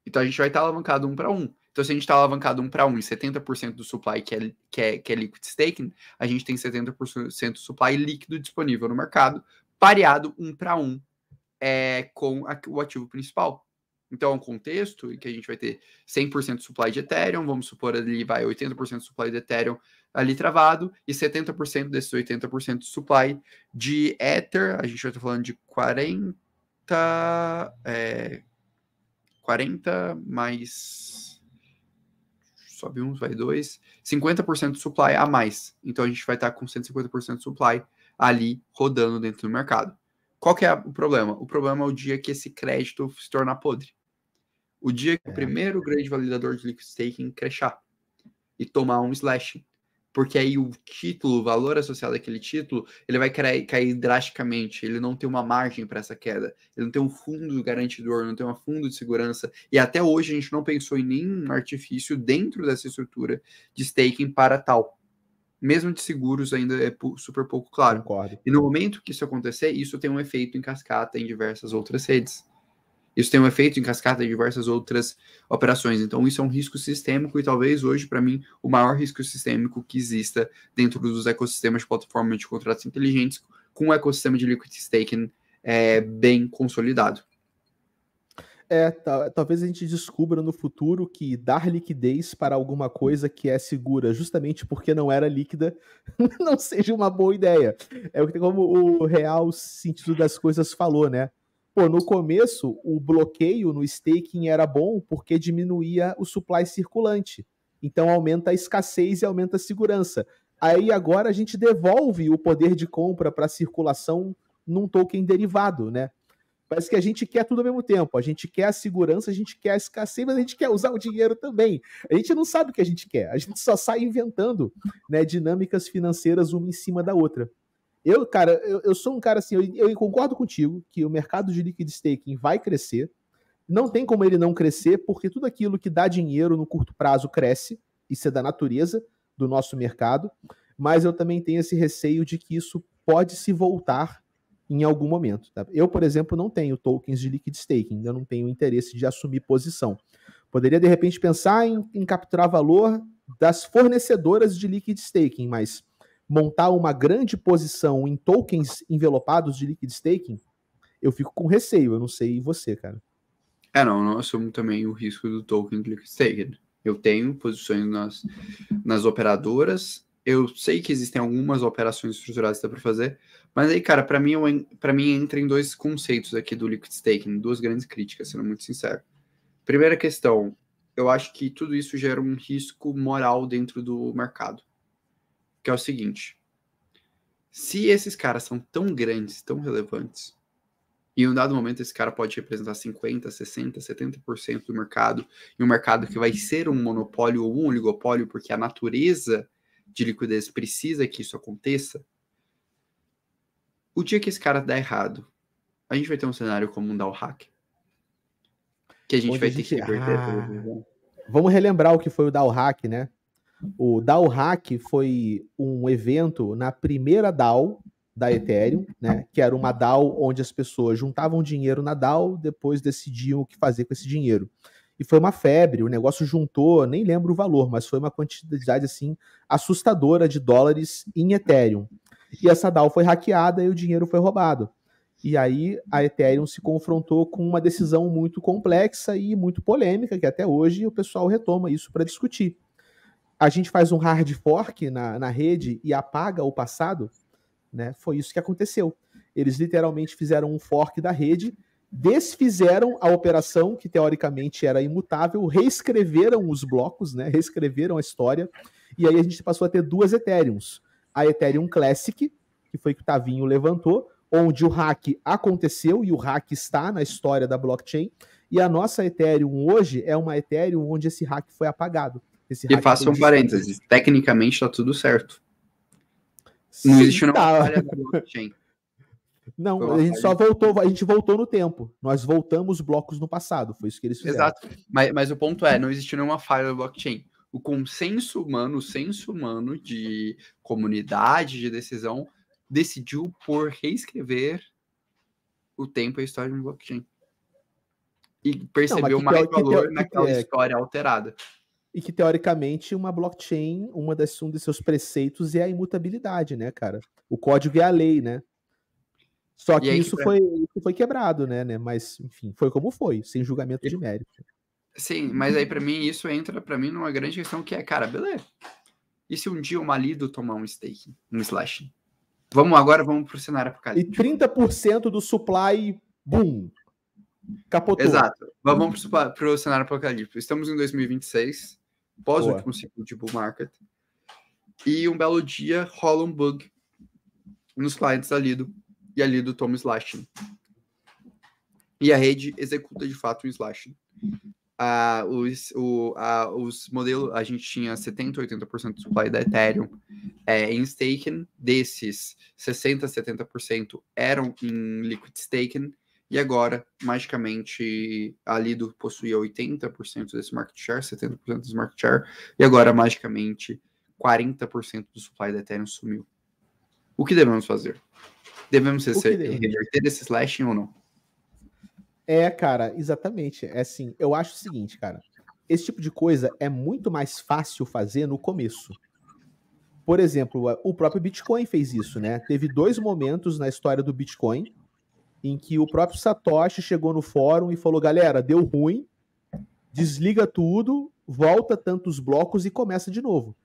Então a gente vai estar alavancado 1 para 1. Então, se a gente está alavancado 1 para 1 e 70% do supply que é liquid staking, a gente tem 70% do supply líquido disponível no mercado, pareado 1 para 1 com o ativo principal. Então, é um contexto em que a gente vai ter 100% de supply de Ethereum, vamos supor ali vai 80% de supply de Ethereum ali travado, e 70% desses 80% de supply de Ether, a gente vai estar falando de 40 mais... sobe 1, vai 2, 50% de supply a mais. Então a gente vai estar com 150% de supply ali rodando dentro do mercado. Qual que é o problema? O problema é o dia que esse crédito se tornar podre. O dia que o primeiro grande validador de liquid staking crashar e tomar um slash. porque aí o título, o valor associado àquele título, ele vai cair drasticamente, ele não tem uma margem para essa queda, ele não tem um fundo garantidor, não tem um fundo de segurança, e até hoje a gente não pensou em nenhum artifício dentro dessa estrutura de staking para tal. Mesmo de seguros ainda é super pouco claro. Concordo. E no momento que isso acontecer, isso tem um efeito em cascata em diversas outras redes. Isso tem um efeito em cascata em diversas outras operações. Então, isso é um risco sistêmico e talvez hoje, para mim, o maior risco sistêmico que exista dentro dos ecossistemas de plataforma de contratos inteligentes com o ecossistema de liquid staking bem consolidado. Talvez a gente descubra no futuro que dar liquidez para alguma coisa que é segura justamente porque não era líquida não seja uma boa ideia. É como o real sentido das coisas falou, né? Pô, no começo, o bloqueio no staking era bom porque diminuía o supply circulante. Então aumenta a escassez e aumenta a segurança. Aí agora a gente devolve o poder de compra para a circulação num token derivado, né? Parece que a gente quer tudo ao mesmo tempo. A gente quer a segurança, a gente quer a escassez, mas a gente quer usar o dinheiro também. A gente não sabe o que a gente quer. A gente só sai inventando, né, dinâmicas financeiras uma em cima da outra. Eu sou um cara assim, eu concordo contigo que o mercado de liquid staking vai crescer. Não tem como ele não crescer, porque tudo aquilo que dá dinheiro no curto prazo cresce. Isso é da natureza do nosso mercado. Mas eu também tenho esse receio de que isso pode se voltar em algum momento. Tá? Eu, por exemplo, não tenho tokens de liquid staking, eu não tenho interesse de assumir posição. Poderia, de repente, pensar em capturar valor das fornecedoras de liquid staking, mas montar uma grande posição em tokens envelopados de liquid staking, eu fico com receio, eu não sei você, cara. Não assumo também o risco do token de liquid staking. Eu tenho posições nas operadoras, eu sei que existem algumas operações estruturadas que dá para fazer, mas aí, cara, para mim entra em dois conceitos aqui do liquid staking, duas grandes críticas, sendo muito sincero. Primeira questão, eu acho que tudo isso gera um risco moral dentro do mercado, que é o seguinte: se esses caras são tão grandes, tão relevantes, e em um dado momento esse cara pode representar 50%, 60%, 70% do mercado, e um mercado que vai ser um monopólio ou um oligopólio, porque a natureza de liquidez precisa que isso aconteça, o dia que esse cara der errado, a gente vai ter um cenário como um DAO hack. Que a gente vai ter que reverter. Vamos relembrar o que foi o DAO hack, né? O DAO hack foi um evento na primeira DAO da Ethereum, né? Que era uma DAO onde as pessoas juntavam dinheiro na DAO, depois decidiam o que fazer com esse dinheiro. E foi uma febre, o negócio juntou, nem lembro o valor, mas foi uma quantidade assim assustadora de dólares em Ethereum. E essa DAO foi hackeada e o dinheiro foi roubado. E aí a Ethereum se confrontou com uma decisão muito complexa e muito polêmica, que até hoje o pessoal retoma isso para discutir. A gente faz um hard fork na rede e apaga o passado, né? Foi isso que aconteceu. Eles literalmente fizeram um fork da rede, desfizeram a operação, que teoricamente era imutável, reescreveram os blocos, né? Reescreveram a história, e aí a gente passou a ter duas Ethereums. A Ethereum Classic, que foi que o Tavinho levantou, onde o hack aconteceu e o hack está na história da blockchain, e a nossa Ethereum hoje é uma Ethereum onde esse hack foi apagado. E faça um parênteses, tecnicamente está tudo certo. Não existe nenhuma falha da blockchain. Não, a gente só voltou, a gente voltou no tempo. Nós voltamos blocos no passado, foi isso que eles fizeram. Exato, mas o ponto é, não existe nenhuma falha da blockchain. O consenso humano, o senso humano de comunidade, de decisão, decidiu por reescrever o tempo e a história de uma blockchain. E percebeu mais valor naquela história alterada. E que, teoricamente, uma blockchain, um dos seus preceitos é a imutabilidade, né, cara? O código é a lei, né? Só que isso foi quebrado, né? Mas, enfim, foi como foi, sem julgamento de mérito. Sim, mas aí, para mim, isso entra, para mim, numa grande questão que é, cara, beleza. E se um dia o Malido tomar um staking, um slashing? Agora vamos pro cenário apocalíptico. E 30% do supply, boom, capotou. Exato. Vamos pro cenário apocalíptico. Estamos em 2026, pós o último ciclo de bull market, e um belo dia rola um bug nos clientes da Lido, e a Lido toma slashing. E a rede executa de fato um slashing. os modelos, a gente tinha 70%, 80% do supply da Ethereum em staking, desses 60%, 70% eram em liquid staking, e agora, magicamente, a Lido possuía 80% desse market share, 70% desse market share, e agora, magicamente, 40% do supply da Ethereum sumiu. O que devemos fazer? Devemos reverter esse slashing ou não? Cara, exatamente. É assim, eu acho o seguinte, cara. Esse tipo de coisa é muito mais fácil fazer no começo. Por exemplo, o próprio Bitcoin fez isso, né? Teve 2 momentos na história do Bitcoin em que o próprio Satoshi chegou no fórum e falou: galera, deu ruim, desliga tudo, volta tantos blocos e começa de novo.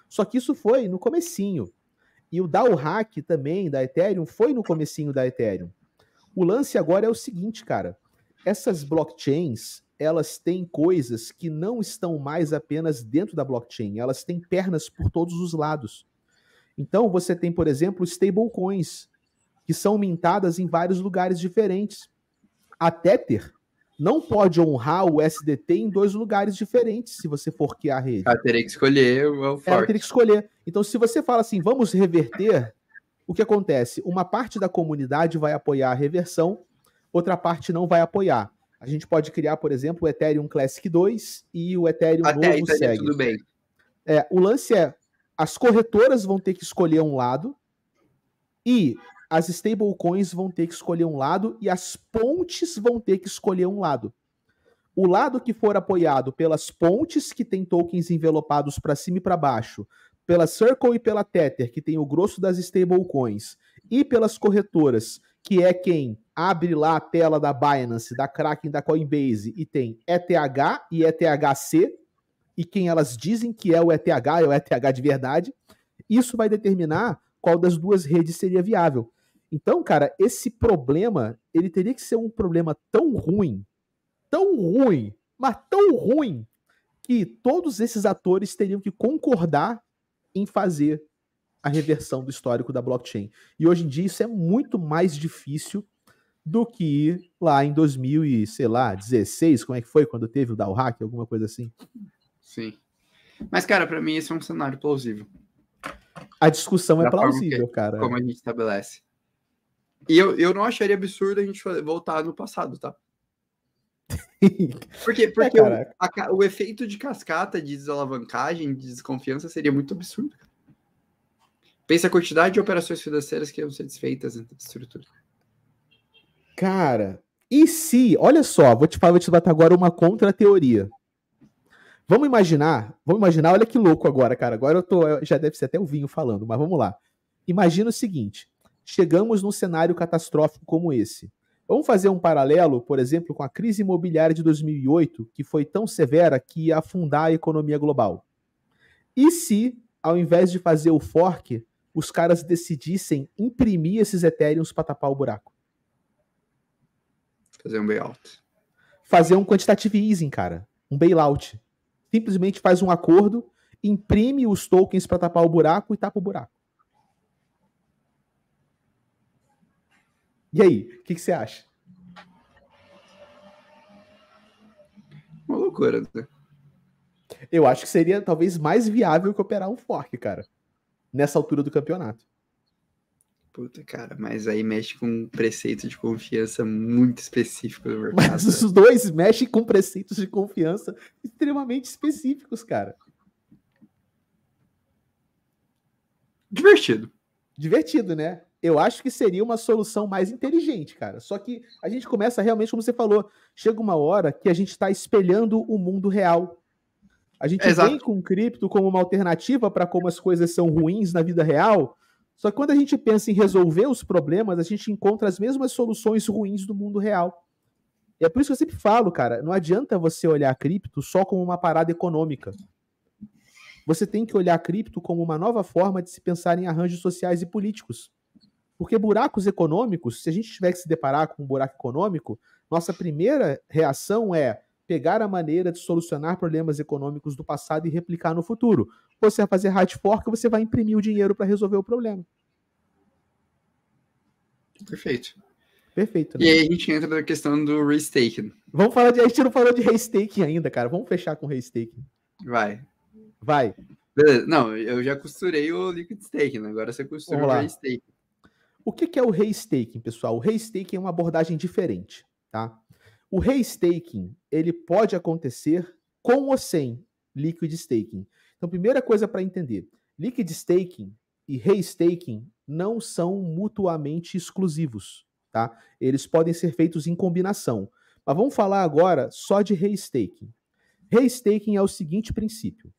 Só que isso foi no comecinho. E o DAO hack também da Ethereum foi no comecinho da Ethereum. O lance agora é o seguinte, cara. Essas blockchains, elas têm coisas que não estão mais apenas dentro da blockchain, elas têm pernas por todos os lados. Então, você tem, por exemplo, stablecoins, que são mintadas em vários lugares diferentes. A Tether não pode honrar o USDT em 2 lugares diferentes, se você forquear a rede. Ela teria que escolher o fork. Ela teria que escolher. Então, se você fala assim, vamos reverter, o que acontece? Uma parte da comunidade vai apoiar a reversão, outra parte não vai apoiar. A gente pode criar, por exemplo, o Ethereum Classic 2 e o Ethereum até novo aí segue. Tudo bem. O lance é, as corretoras vão ter que escolher um lado e as stablecoins vão ter que escolher um lado e as pontes vão ter que escolher um lado. O lado que for apoiado pelas pontes, que tem tokens envelopados para cima e para baixo, pela Circle e pela Tether, que tem o grosso das stablecoins, e pelas corretoras, que é quem abre lá a tela da Binance, da Kraken, da Coinbase, e tem ETH e ETHC, e quem elas dizem que é o ETH é o ETH de verdade, isso vai determinar qual das duas redes seria viável. Então, cara, esse problema, ele teria que ser um problema tão ruim, mas tão ruim, que todos esses atores teriam que concordar em fazer a reversão do histórico da blockchain. E hoje em dia isso é muito mais difícil do que lá em 2016, como é que foi, quando teve o DAO hack, alguma coisa assim. Sim. Mas, cara, para mim esse é um cenário plausível. A discussão é plausível, cara. Como a gente estabelece. E eu não acharia absurdo a gente voltar no passado, tá? Porque o efeito de cascata, de desalavancagem, de desconfiança seria muito absurdo. Pensa a quantidade de operações financeiras que iam ser desfeitas dentro da estrutura. Cara, e se... Olha só, vou te botar agora uma contra-teoria. Vamos imaginar, olha que louco agora, cara. Agora já deve ser até o vinho falando, mas vamos lá. Imagina o seguinte, chegamos num cenário catastrófico como esse. Vamos fazer um paralelo, por exemplo, com a crise imobiliária de 2008, que foi tão severa que ia afundar a economia global. E se, ao invés de fazer o fork, os caras decidissem imprimir esses Ethereums para tapar o buraco? Fazer um bailout. Fazer um quantitative easing, cara. Um bailout. Simplesmente faz um acordo, imprime os tokens para tapar o buraco e tapa o buraco. E aí, o que você acha? Uma loucura, né? Eu acho que seria talvez mais viável que operar um fork, cara. Nessa altura do campeonato. Puta, cara, mas aí mexe com um preceito de confiança muito específico do mercado. Mas os dois mexem com preceitos de confiança extremamente específicos, cara. Divertido, né? Eu acho que seria uma solução mais inteligente, cara. Só que a gente começa realmente, como você falou, chega uma hora que a gente está espelhando o mundo real. A gente vem com cripto como uma alternativa para como as coisas são ruins na vida real, só que quando a gente pensa em resolver os problemas, a gente encontra as mesmas soluções ruins do mundo real. E é por isso que eu sempre falo, cara, não adianta você olhar a cripto só como uma parada econômica. Você tem que olhar a cripto como uma nova forma de se pensar em arranjos sociais e políticos. Porque buracos econômicos, se a gente tiver que se deparar com um buraco econômico, nossa primeira reação é pegar a maneira de solucionar problemas econômicos do passado e replicar no futuro. Você vai fazer hard fork, você vai imprimir o dinheiro para resolver o problema. Perfeito. Perfeito, né? E aí a gente entra na questão do restaking. Vamos falar de... A gente não falou de restaking ainda, cara. Vamos fechar com restaking. Vai. Beleza. Não, eu já costurei o liquid staking, agora você costura o restaking. O que é o restaking, pessoal? O restaking é uma abordagem diferente, tá? O restaking, ele pode acontecer com ou sem liquid staking. Então, primeira coisa para entender, liquid staking e restaking não são mutuamente exclusivos, tá? Eles podem ser feitos em combinação. Mas vamos falar agora só de restaking. Restaking é o seguinte princípio.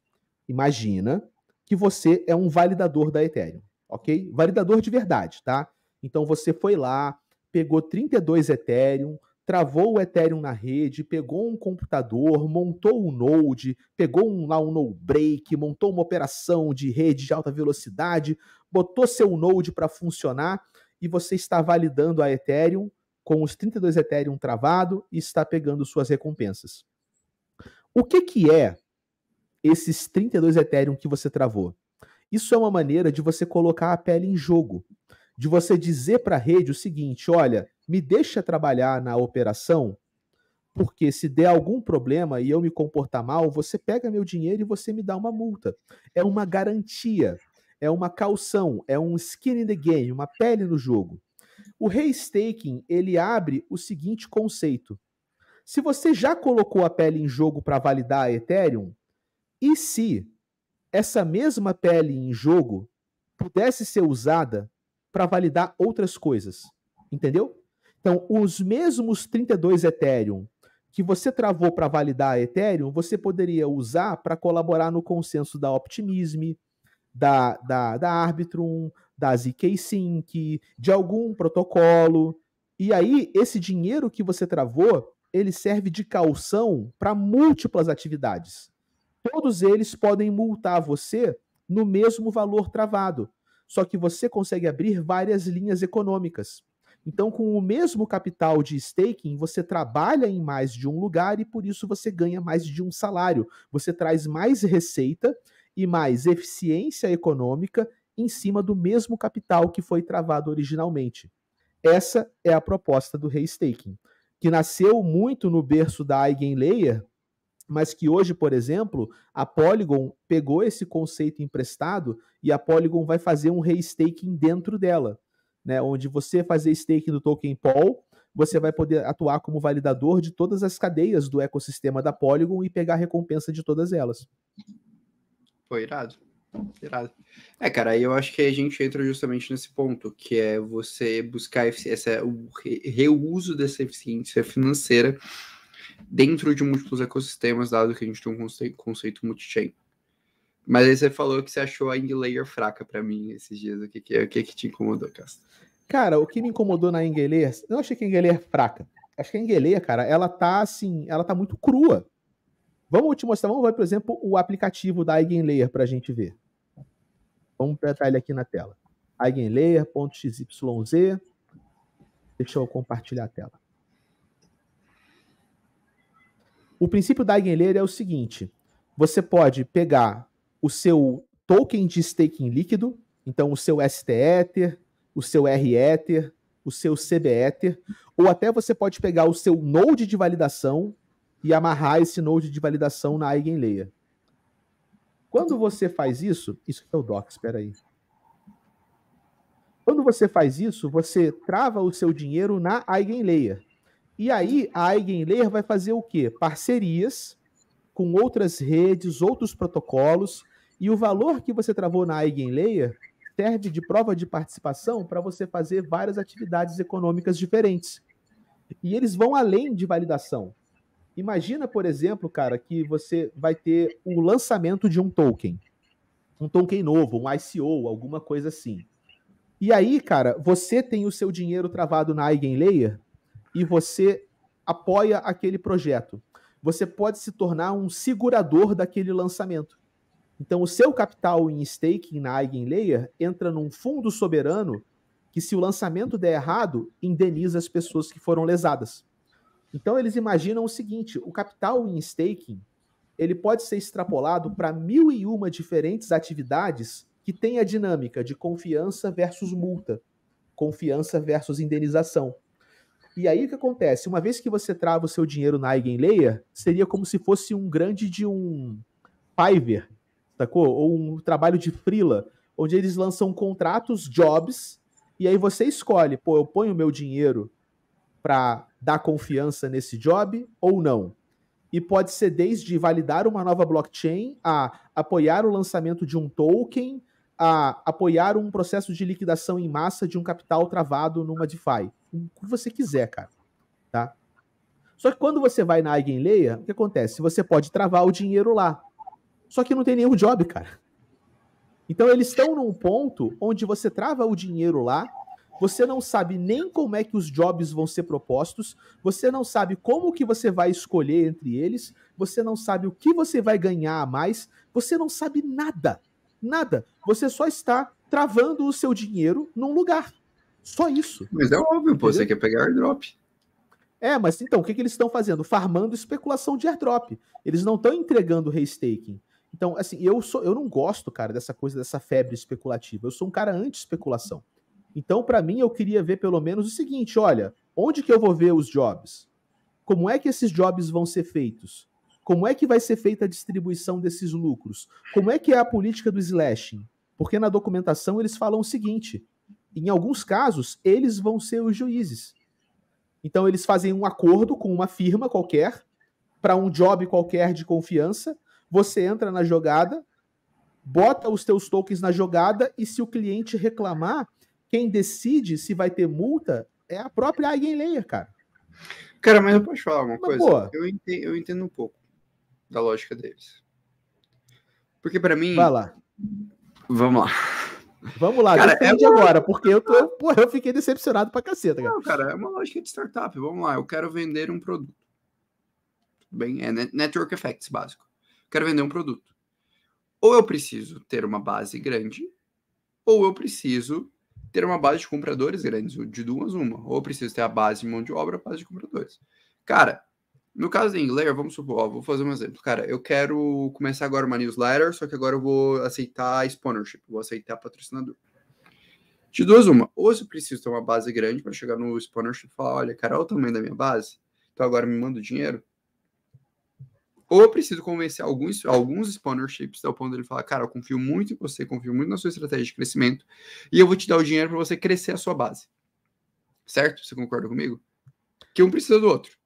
Imagina que você é um validador da Ethereum, ok? Validador de verdade, tá? Então você foi lá, pegou 32 Ethereum, travou o Ethereum na rede, pegou um computador, montou um node, pegou lá um node break, montou uma operação de rede de alta velocidade, botou seu node para funcionar e você está validando a Ethereum com os 32 Ethereum travado e está pegando suas recompensas. O que é esses 32 Ethereum que você travou? Isso é uma maneira de você colocar a pele em jogo, de você dizer para a rede o seguinte, olha, me deixa trabalhar na operação, porque se der algum problema e eu me comportar mal, você pega meu dinheiro e você me dá uma multa. É uma garantia, é uma caução, é um skin in the game, uma pele no jogo. O restaking, ele abre o seguinte conceito. Se você já colocou a pele em jogo para validar a Ethereum, e se essa mesma pele em jogo pudesse ser usada para validar outras coisas? Entendeu? Então, os mesmos 32 Ethereum que você travou para validar a Ethereum, você poderia usar para colaborar no consenso da Optimism, da Arbitrum, da ZK Sync, de algum protocolo. E aí, esse dinheiro que você travou, ele serve de caução para múltiplas atividades. Todos eles podem multar você no mesmo valor travado. Só que você consegue abrir várias linhas econômicas. Então, com o mesmo capital de staking, você trabalha em mais de um lugar e por isso você ganha mais de um salário. Você traz mais receita e mais eficiência econômica em cima do mesmo capital que foi travado originalmente. Essa é a proposta do restaking, que nasceu muito no berço da Eigenlayer, mas que hoje, por exemplo, a Polygon pegou esse conceito emprestado e a Polygon vai fazer um restaking dentro dela, né? Onde você fazer staking do token Pol, você vai poder atuar como validador de todas as cadeias do ecossistema da Polygon e pegar a recompensa de todas elas. Pô, irado. Irado. Cara, aí eu acho que a gente entra justamente nesse ponto, que é você buscar o reuso dessa eficiência financeira dentro de múltiplos ecossistemas, dado que a gente tem um conceito multi-chain. Mas aí você falou que você achou a Eigenlayer fraca para mim esses dias. O que te incomodou, Castro? Cara, o que me incomodou na Eigenlayer, eu não achei que a Eigenlayer é fraca. Acho que a Eigenlayer, cara, ela tá muito crua. Vamos te mostrar, vamos ver, por exemplo, o aplicativo da Eigenlayer pra gente ver. Vamos botar ele aqui na tela. Eigenlayer.xyz. Deixa eu compartilhar a tela. O princípio da Eigenlayer é o seguinte: você pode pegar o seu token de staking líquido, então o seu STEther, o seu REther, o seu CBEther, ou até você pode pegar o seu node de validação e amarrar esse node de validação na Eigenlayer. Quando você faz isso é o doc, espera aí. Quando você faz isso, você trava o seu dinheiro na Eigenlayer. E aí, a Eigenlayer vai fazer o quê? Parcerias com outras redes, outros protocolos, e o valor que você travou na Eigenlayer serve de prova de participação para você fazer várias atividades econômicas diferentes. E eles vão além de validação. Imagina, por exemplo, cara, que você vai ter o lançamento de um token novo, um ICO, alguma coisa assim. E aí, cara, você tem o seu dinheiro travado na Eigenlayer e você apoia aquele projeto. Você pode se tornar um segurador daquele lançamento. Então, o seu capital em staking na Eigenlayer entra num fundo soberano que, se o lançamento der errado, indeniza as pessoas que foram lesadas. Então, eles imaginam o seguinte: o capital em staking ele pode ser extrapolado para 1001 diferentes atividades que têm a dinâmica de confiança versus multa, confiança versus indenização. E aí o que acontece? Uma vez que você trava o seu dinheiro na Eigenlayer, seria como se fosse um grande de um Fiverr, sacou? Ou um trabalho de freela, onde eles lançam contratos, jobs, e aí você escolhe, pô, eu ponho meu dinheiro para dar confiança nesse job ou não. E pode ser desde validar uma nova blockchain, a apoiar o lançamento de um token, a apoiar um processo de liquidação em massa de um capital travado numa DeFi. O que você quiser, cara. Tá? Só que quando você vai na Eigenlayer, o que acontece? Você pode travar o dinheiro lá. Só que não tem nenhum job, cara. Então eles estão num ponto onde você trava o dinheiro lá, você não sabe nem como é que os jobs vão ser propostos, você não sabe como que você vai escolher entre eles, você não sabe o que você vai ganhar a mais, você não sabe nada. Nada. Você só está travando o seu dinheiro num lugar. Só isso. Mas é óbvio, pô, você quer pegar airdrop. Mas então, o que eles estão fazendo? Farmando especulação de airdrop. Eles não estão entregando restaking. Então, assim, eu não gosto, cara, dessa coisa, dessa febre especulativa. Eu sou um cara anti-especulação. Então, para mim, eu queria ver pelo menos o seguinte, olha, onde que eu vou ver os jobs? Como é que esses jobs vão ser feitos? Como é que vai ser feita a distribuição desses lucros? Como é que é a política do slashing? Porque na documentação eles falam o seguinte, em alguns casos, eles vão ser os juízes. Então, eles fazem um acordo com uma firma qualquer, para um job qualquer de confiança, você entra na jogada, bota os teus tokens na jogada, e se o cliente reclamar, quem decide se vai ter multa é a própria Eigenlayer, cara. Cara, mas eu posso falar uma coisa? Pô, eu entendo um pouco da lógica deles. Porque para mim... Vai lá. Vamos lá. Vamos lá, cara, defende agora, porque eu fiquei decepcionado pra caceta, cara. Não, cara, é uma lógica de startup. Vamos lá, eu quero vender um produto. Bem, é network effects básico. Quero vender um produto. Ou eu preciso ter uma base grande, ou eu preciso ter uma base de compradores grandes, de duas uma. Ou eu preciso ter a base de mão de obra, a base de compradores. Cara, no caso da Eigenlayer, vamos supor, vou fazer um exemplo. Cara, eu quero começar agora uma newsletter, só que agora eu vou aceitar sponsorship, vou aceitar patrocinador. De duas uma, ou eu preciso ter uma base grande para chegar no sponsorship e falar, olha, cara, olha o tamanho da minha base, então agora me manda o dinheiro. Ou eu preciso convencer alguns sponsorships ao ponto de ele falar, cara, eu confio muito em você, confio muito na sua estratégia de crescimento, e eu vou te dar o dinheiro para você crescer a sua base. Certo? Você concorda comigo? Que um precisa do outro.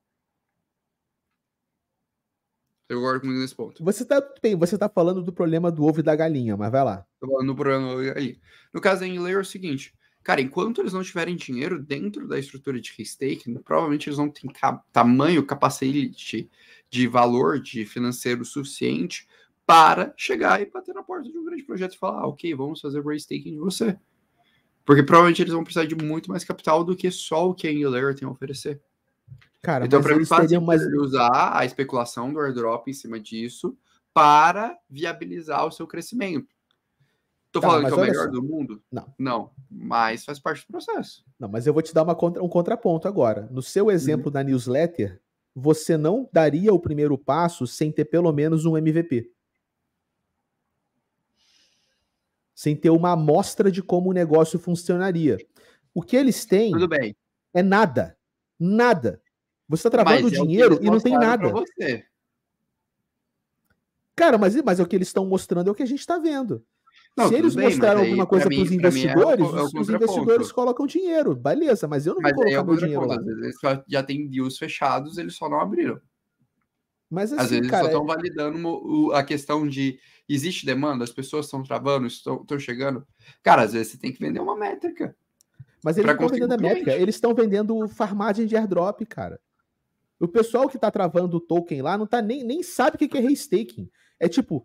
Eu concordo comigo nesse ponto. Você tá falando do problema do ovo e da galinha, mas vai lá. Tô falando do problema aí. No caso da Eigenlayer é o seguinte, cara, enquanto eles não tiverem dinheiro dentro da estrutura de restaking, provavelmente eles não têm tamanho, capacete de valor de financeiro suficiente para chegar e bater na porta de um grande projeto e falar, ok, vamos fazer o restaking de você. Porque provavelmente eles vão precisar de muito mais capital do que só o que a Eigenlayer tem a oferecer. Cara, então, para mim, faz usar a especulação do airdrop em cima disso para viabilizar o seu crescimento. Tô falando que é o melhor do mundo? Não. Mas faz parte do processo. Não, mas eu vou te dar um contraponto agora. No seu exemplo da newsletter, você não daria o primeiro passo sem ter pelo menos um MVP. Sem ter uma amostra de como o negócio funcionaria. O que eles têm Tudo bem. É nada. Nada. Você está travando dinheiro e não tem nada. Você. Cara, mas é o que eles estão mostrando é o que a gente está vendo. Não, se eles mostraram alguma coisa para os investidores, os investidores colocam dinheiro. Beleza, mas eu não vou colocar meu dinheiro lá. Às vezes eles já têm deals fechados, eles só não abriram. Mas assim, às vezes cara, eles só estão validando a questão de existe demanda, as pessoas estão travando, estão chegando. Cara, às vezes você tem que vender uma métrica. Mas eles não estão vendendo a métrica, eles estão vendendo farmagem de airdrop, cara. O pessoal que tá travando o token lá não tá nem sabe o que é restaking. É tipo,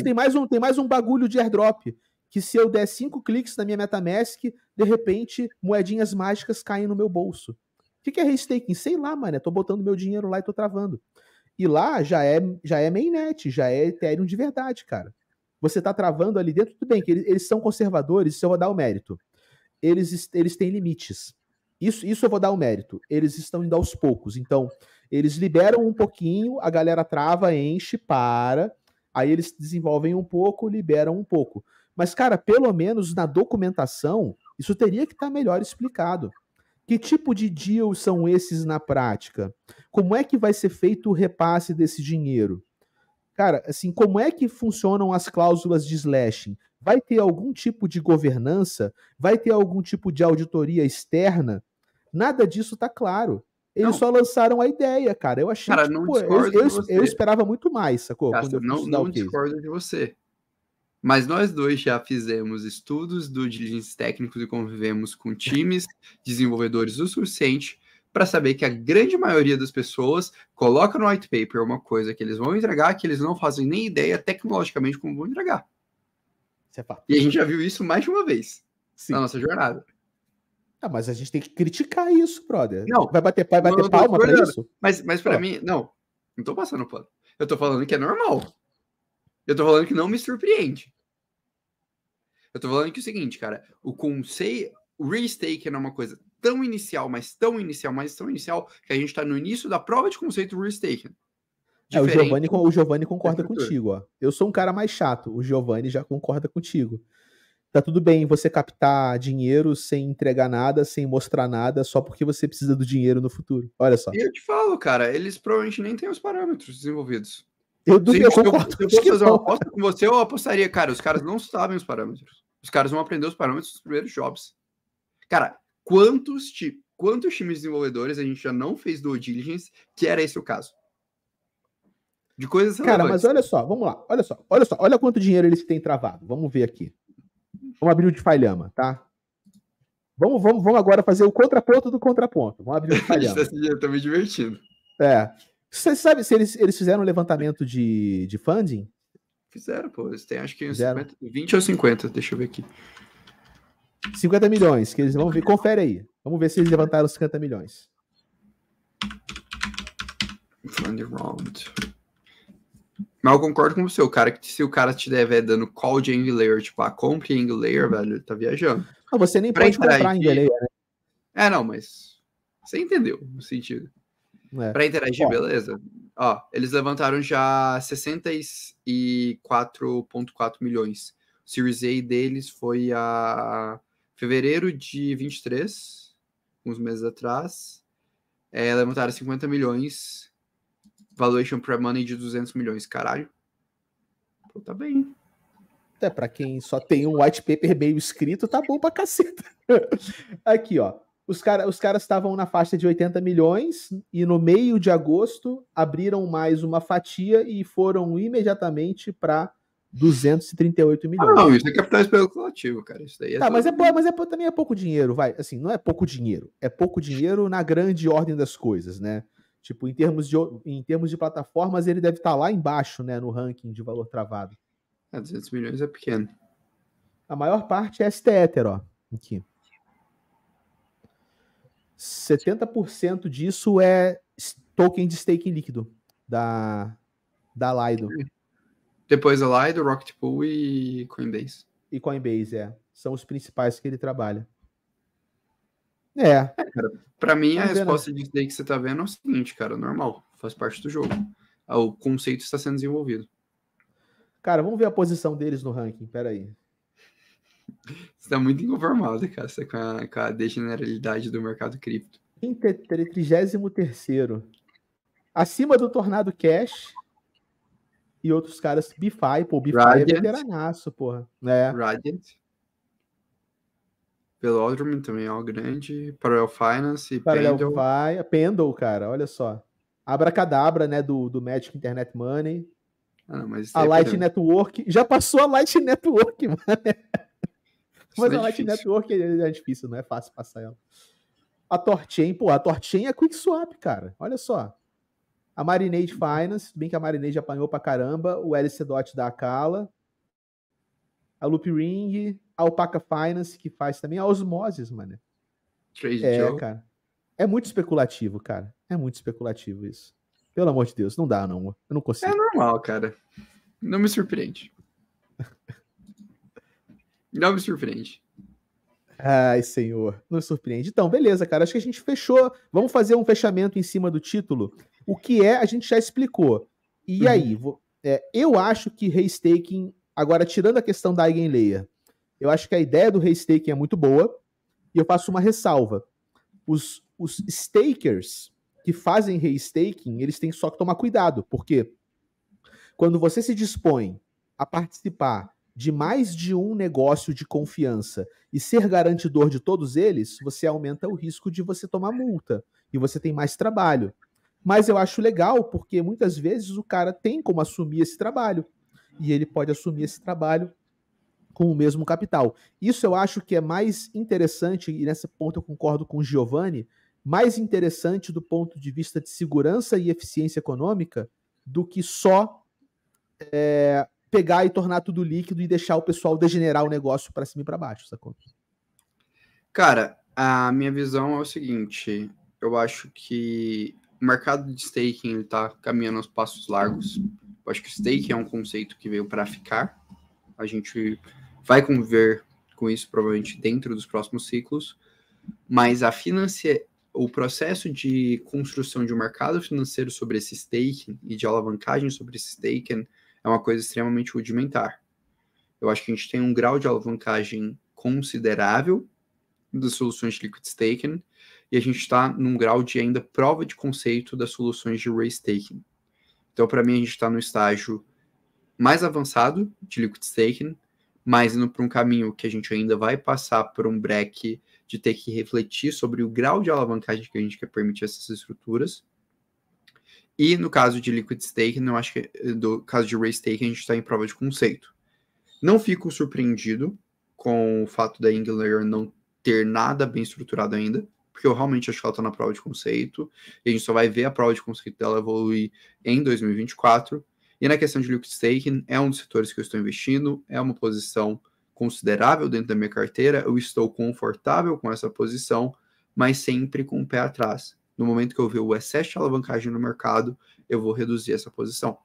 tem mais um bagulho de airdrop, que se eu der 5 cliques na minha MetaMask, de repente, moedinhas mágicas caem no meu bolso. O que é restaking? Sei lá, mano, tô botando meu dinheiro lá e tô travando. E lá já é mainnet, já é Ethereum de verdade, cara. Você tá travando ali dentro, tudo bem, que eles são conservadores, isso eu vou dar o mérito. Eles têm limites. Isso eu vou dar o mérito. Eles estão indo aos poucos. Então, eles liberam um pouquinho, a galera trava, enche, para. Aí eles desenvolvem um pouco, liberam um pouco. Mas, cara, pelo menos na documentação, isso teria que estar melhor explicado. Que tipo de deals são esses na prática? Como é que vai ser feito o repasse desse dinheiro? Cara, assim, como é que funcionam as cláusulas de slashing? Vai ter algum tipo de governança? Vai ter algum tipo de auditoria externa? Nada disso tá claro. Eles Não, só lançaram a ideia, cara. Eu achei cara, que, não pô, discordo de eu você. esperava muito mais, sacou? Quando Casta, eu fui não, estudar o não case. discordo de você. Mas nós dois já fizemos estudos do diligence técnicos e convivemos com times desenvolvedores o suficiente para saber que a grande maioria das pessoas coloca no white paper uma coisa que eles vão entregar que eles não fazem nem ideia tecnologicamente como vão entregar. Isso é fato. E a gente já viu isso mais de uma vez na nossa jornada. Ah, mas a gente tem que criticar isso, brother. Não, vai bater não palma pra isso? Mas para mim, não tô passando pano. Eu tô falando que é normal. Eu tô falando que não me surpreende. Eu tô falando que é o seguinte, cara, o conceito, o restake é uma coisa tão inicial, mas tão inicial, que a gente tá no início da prova de conceito do restake. O Giovanni concorda contigo, ó. Eu sou um cara mais chato, o Giovanni já concorda contigo. Tá tudo bem você captar dinheiro sem entregar nada, sem mostrar nada, só porque você precisa do dinheiro no futuro. Olha só. E eu te falo, cara, eles provavelmente nem têm os parâmetros desenvolvidos. Eu concordo. Se eu fosse fazer uma aposta com você, eu apostaria, cara, os caras não sabem os parâmetros. Os caras vão aprender os parâmetros dos primeiros jobs. Cara, quantos times desenvolvedores a gente já não fez do diligence que era esse o caso? De coisas relevantes. Cara, mas olha só, vamos lá. Olha quanto dinheiro eles têm travado. Vamos ver aqui. Vamos abrir o de Falhama, tá? Vamos agora fazer o contraponto do contraponto. Vamos abrir o de Falhama. Eu tô me divertindo. Você sabe se eles fizeram um levantamento de funding? Fizeram, pô. Eles têm acho que 20 ou 50, deixa eu ver aqui. 50 milhões, que eles vão ver. Confere aí. Vamos ver se eles levantaram 50 milhões. Funding round. Mas eu concordo com você, se o cara te der dando call de Angular, tipo, a compra em Angular, velho, ele tá viajando. Você nem pode comprar Angular, né? Não, mas você entendeu o sentido. Para interagir, beleza. Ó, eles levantaram já 64,4 milhões. O Series A deles foi a fevereiro de 23, uns meses atrás. Levantaram 50 milhões. Valuation pre-money de 200 milhões, caralho. Pô, tá bem. Pra quem só tem um white paper meio escrito, tá bom pra caceta. Aqui, ó. Os caras estavam na faixa de 80 milhões e no meio de agosto abriram mais uma fatia e foram imediatamente para 238 milhões. Não, isso é capital especulativo, cara. Isso daí mas também é pouco dinheiro, vai. Assim, não é pouco dinheiro. É pouco dinheiro na grande ordem das coisas, né? Tipo, em termos de plataformas, ele deve estar lá embaixo, né, no ranking de valor travado. 200 milhões é pequeno. A maior parte é STEther, ó. Aqui. 70% disso é token de staking líquido da Lido. Depois a Lido, Rocket Pool e Coinbase. E Coinbase, são os principais que ele trabalha. Cara, pra mim, a resposta disso daí que você tá vendo é o seguinte, cara, normal, faz parte do jogo. O conceito está sendo desenvolvido. Cara, vamos ver a posição deles no ranking, peraí. Você tá muito inconformado, cara, com a degeneralidade do mercado cripto. 33º. Acima do Tornado Cash e outros caras. BeFi, pô, BeFi é veteranaço, porra. Radiant. Velodrome também é algo grande. Parallel Finance e Pendle. Pendle, cara, olha só. Abracadabra, né, do Magic Internet Money. Não, mas a Light Network. Já passou a Light Network, mano. Mas a Light Network é difícil, não é fácil passar ela. A Torchain, a Torchain é QuickSwap, cara. Olha só. A Marinade Finance, bem que a Marinade apanhou pra caramba. O LC-DOT da Acala. A Loop Ring. A Alpaca Finance, que faz também. A Osmosis, mano. Cara. É muito especulativo, cara. É muito especulativo isso. Pelo amor de Deus, não dá, não. Eu não consigo. É normal, cara. Não me surpreende. Não me surpreende. Ai, senhor. Não me surpreende. Então, beleza, cara. Acho que a gente fechou. Vamos fazer um fechamento em cima do título. O que a gente já explicou. E aí? Eu acho que restaking... Agora, tirando a questão da Eigenlayer, eu acho que a ideia do restaking é muito boa. E eu faço uma ressalva. Os stakers que fazem restaking, eles têm só que tomar cuidado, porque quando você se dispõe a participar de mais de um negócio de confiança e ser garantidor de todos eles, você aumenta o risco de você tomar multa e você tem mais trabalho. Mas eu acho legal porque muitas vezes o cara tem como assumir esse trabalho e ele pode assumir esse trabalho com o mesmo capital. Isso eu acho que é mais interessante, e nesse ponto eu concordo com o Giovanni, mais interessante do ponto de vista de segurança e eficiência econômica do que só pegar e tornar tudo líquido e deixar o pessoal degenerar o negócio para cima e para baixo, sacou? Cara, a minha visão é o seguinte, eu acho que o mercado de staking está caminhando aos passos largos. Eu acho que o staking é um conceito que veio para ficar. A gente vai conviver com isso provavelmente dentro dos próximos ciclos, mas o processo de construção de um mercado financeiro sobre esse staking e de alavancagem sobre esse staking é uma coisa extremamente rudimentar. Eu acho que a gente tem um grau de alavancagem considerável das soluções de liquid staking e a gente está num grau de ainda prova de conceito das soluções de ray staking. Então, para mim, a gente está no estágio mais avançado de liquid staking, mas indo para um caminho que a gente ainda vai passar por um break de ter que refletir sobre o grau de alavancagem que a gente quer permitir essas estruturas. E no caso de liquid staking, eu acho que do caso de ray staking, a gente está em prova de conceito. Não fico surpreendido com o fato da Angular não ter nada bem estruturado ainda, porque eu realmente acho que ela está na prova de conceito, e a gente só vai ver a prova de conceito dela evoluir em 2024. E na questão de liquid staking, é um dos setores que eu estou investindo, é uma posição considerável dentro da minha carteira, eu estou confortável com essa posição, mas sempre com o pé atrás. No momento que eu ver o excesso de alavancagem no mercado, eu vou reduzir essa posição.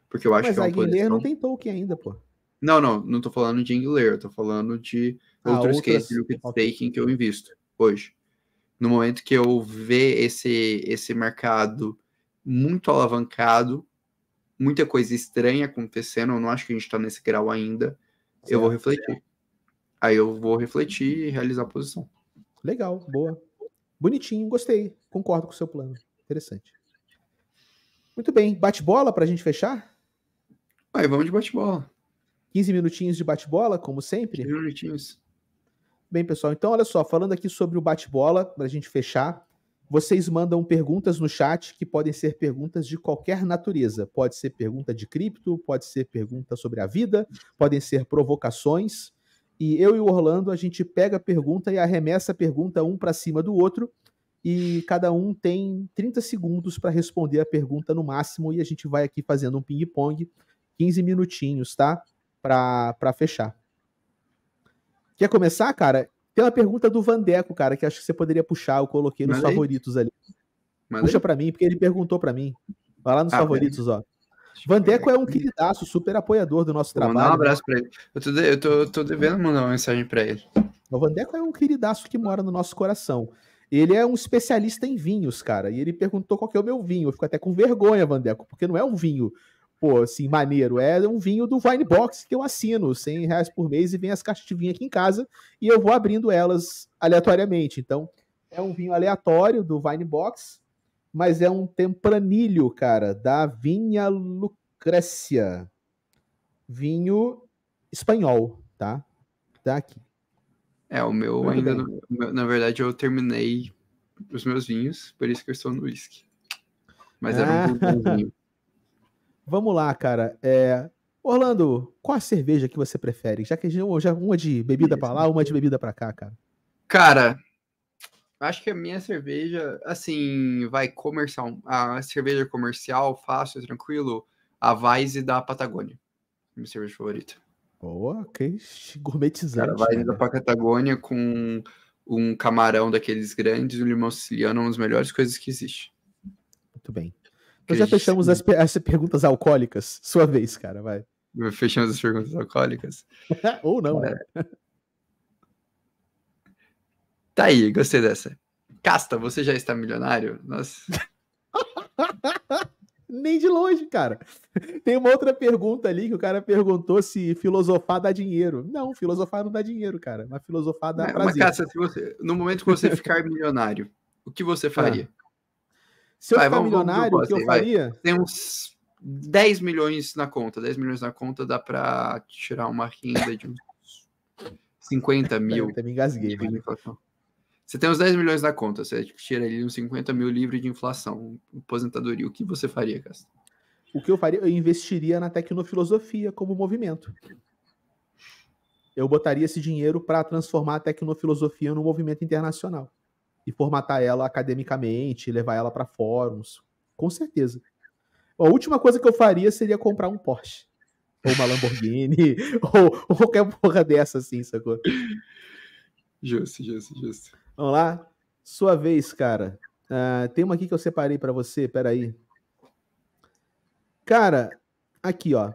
Porque eu acho que é uma posição... Mas a Angular não tem token ainda, pô. Não tô falando de Angular, tô falando de outros cases de liquid staking que eu invisto hoje. No momento que eu ver esse mercado muito alavancado, muita coisa estranha acontecendo, eu não acho que a gente está nesse grau ainda, certo. Eu vou refletir. Aí eu vou refletir e realizar a posição. Legal, boa. Bonitinho, gostei. Concordo com o seu plano. Interessante. Muito bem, bate-bola para a gente fechar? Aí vamos de bate-bola. 15 minutinhos de bate-bola, como sempre? 15 minutinhos. Bem, pessoal, então olha só, falando aqui sobre o bate-bola, para a gente fechar, vocês mandam perguntas no chat que podem ser perguntas de qualquer natureza. Pode ser pergunta de cripto, pode ser pergunta sobre a vida, podem ser provocações. E eu e o Orlando, a gente pega a pergunta e arremessa a pergunta um para cima do outro, e cada um tem 30 segundos para responder a pergunta no máximo, e a gente vai aqui fazendo um ping-pong, 15 minutinhos, tá? Para fechar. Quer começar, cara? Tem uma pergunta do Vandeco, cara, que acho que você poderia puxar. Eu coloquei nos favoritos ali. Puxa para mim, porque ele perguntou para mim. Vai lá nos favoritos, ó. Vandeco é um queridaço, super apoiador do nosso trabalho. Mandar um abraço para ele. Eu tô devendo mandar uma mensagem para ele. O Vandeco é um queridaço que mora no nosso coração. Ele é um especialista em vinhos, cara. E ele perguntou qual que é o meu vinho. Eu fico até com vergonha, Vandeco, porque não é um vinho, pô, assim, maneiro. É um vinho do Vinebox que eu assino, R$100 por mês, e vem as caixas de vinho aqui em casa e eu vou abrindo elas aleatoriamente. Então, é um vinho aleatório do Vinebox, mas é um tempranilho, cara, da Vinha Lucrécia. Vinho espanhol, tá? Tá aqui. O meu muito ainda, na verdade, eu terminei os meus vinhos, por isso que eu estou no whisky. Mas era um bom vinho. Vamos lá, cara. Orlando, qual a cerveja que você prefere? Já que já uma de bebida para lá, uma de bebida para cá, cara. Cara, acho que a minha cerveja, assim, vai comercial. A cerveja comercial, fácil, tranquilo, a Weiss da Patagônia. Minha cerveja favorita. Boa, que gourmetizante. Cara, Weiss da Patagônia com um camarão daqueles grandes, um limão siciliano, uma das melhores coisas que existe. Muito bem. Então já fechamos as perguntas alcoólicas. Sua vez, cara, vai. Fechamos as perguntas alcoólicas. Ou não, né? Tá aí, gostei dessa. Casta, você já está milionário? Nossa. Nem de longe, cara. Tem uma outra pergunta ali que o cara perguntou se filosofar dá dinheiro. Não, filosofar não dá dinheiro, cara. Mas filosofar dá prazer. Mas, Casta, no momento que você ficar milionário, O que você faria? Se eu ficar milionário, o que eu faria? Tem uns 10 milhões na conta. 10 milhões na conta dá pra tirar uma renda de uns 50 mil. Até me engasguei, mano. Você tem uns 10 milhões na conta, você tira ali uns 50 mil livre de inflação, aposentadoria. O que você faria, Castro? O que eu faria? Eu investiria na tecnofilosofia como movimento. Eu botaria esse dinheiro para transformar a tecnofilosofia num movimento internacional. E formatar ela academicamente, levar ela para fóruns. Com certeza. A última coisa que eu faria seria comprar um Porsche. Ou uma Lamborghini. ou qualquer porra dessa, assim, sacou? Justo. Vamos lá? Sua vez, cara. Tem uma aqui que eu separei para você, peraí. Cara, aqui, ó.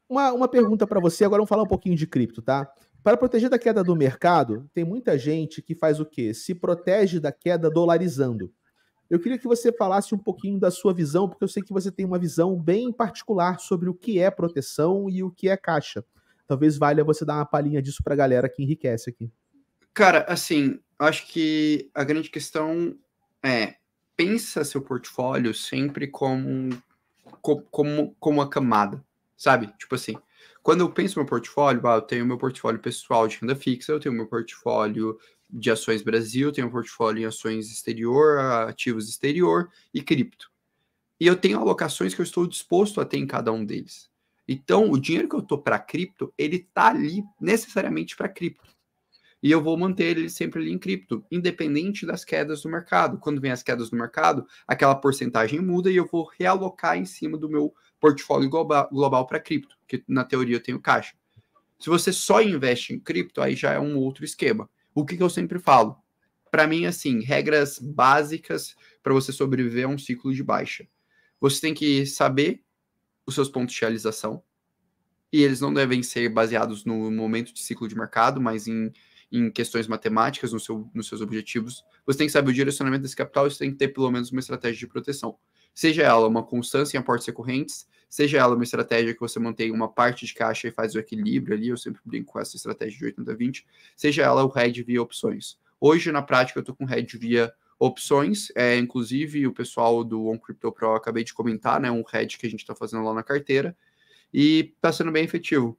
Uma pergunta para você, agora vamos falar um pouquinho de cripto, tá? Para proteger da queda do mercado, tem muita gente que faz o quê? Se protege da queda dolarizando. Eu queria que você falasse um pouquinho da sua visão, porque eu sei que você tem uma visão bem particular sobre o que é proteção e o que é caixa. Talvez valha você dar uma palhinha disso para a galera que enriquece aqui. Cara, assim, acho que a grande questão é, pensa seu portfólio sempre como uma camada, sabe? Tipo assim, quando eu penso no meu portfólio, eu tenho meu portfólio pessoal de renda fixa, eu tenho meu portfólio de ações Brasil, eu tenho um portfólio em ações exterior, ativos exterior e cripto. E eu tenho alocações que eu estou disposto a ter em cada um deles. Então, o dinheiro que eu tô para cripto, ele tá ali necessariamente para cripto. E eu vou manter ele sempre ali em cripto, independente das quedas do mercado. Quando vem as quedas do mercado, aquela porcentagem muda e eu vou realocar em cima do meu portfólio global para cripto, que na teoria eu tenho caixa. Se você só investe em cripto, aí já é um outro esquema. O que eu sempre falo? Para mim, assim, regras básicas para você sobreviver a um ciclo de baixa. Você tem que saber os seus pontos de realização, e eles não devem ser baseados no momento de ciclo de mercado, mas em questões matemáticas, nos seus objetivos. Você tem que saber o direcionamento desse capital e você tem que ter pelo menos uma estratégia de proteção. Seja ela uma constância em aportes recorrentes, seja ela uma estratégia que você mantém uma parte de caixa e faz o equilíbrio ali, eu sempre brinco com essa estratégia de 80-20, seja ela o hedge via opções. Hoje, na prática, eu estou com hedge via opções, inclusive o pessoal do OnCryptoPro, eu acabei de comentar, né, um hedge que a gente está fazendo lá na carteira, e está sendo bem efetivo.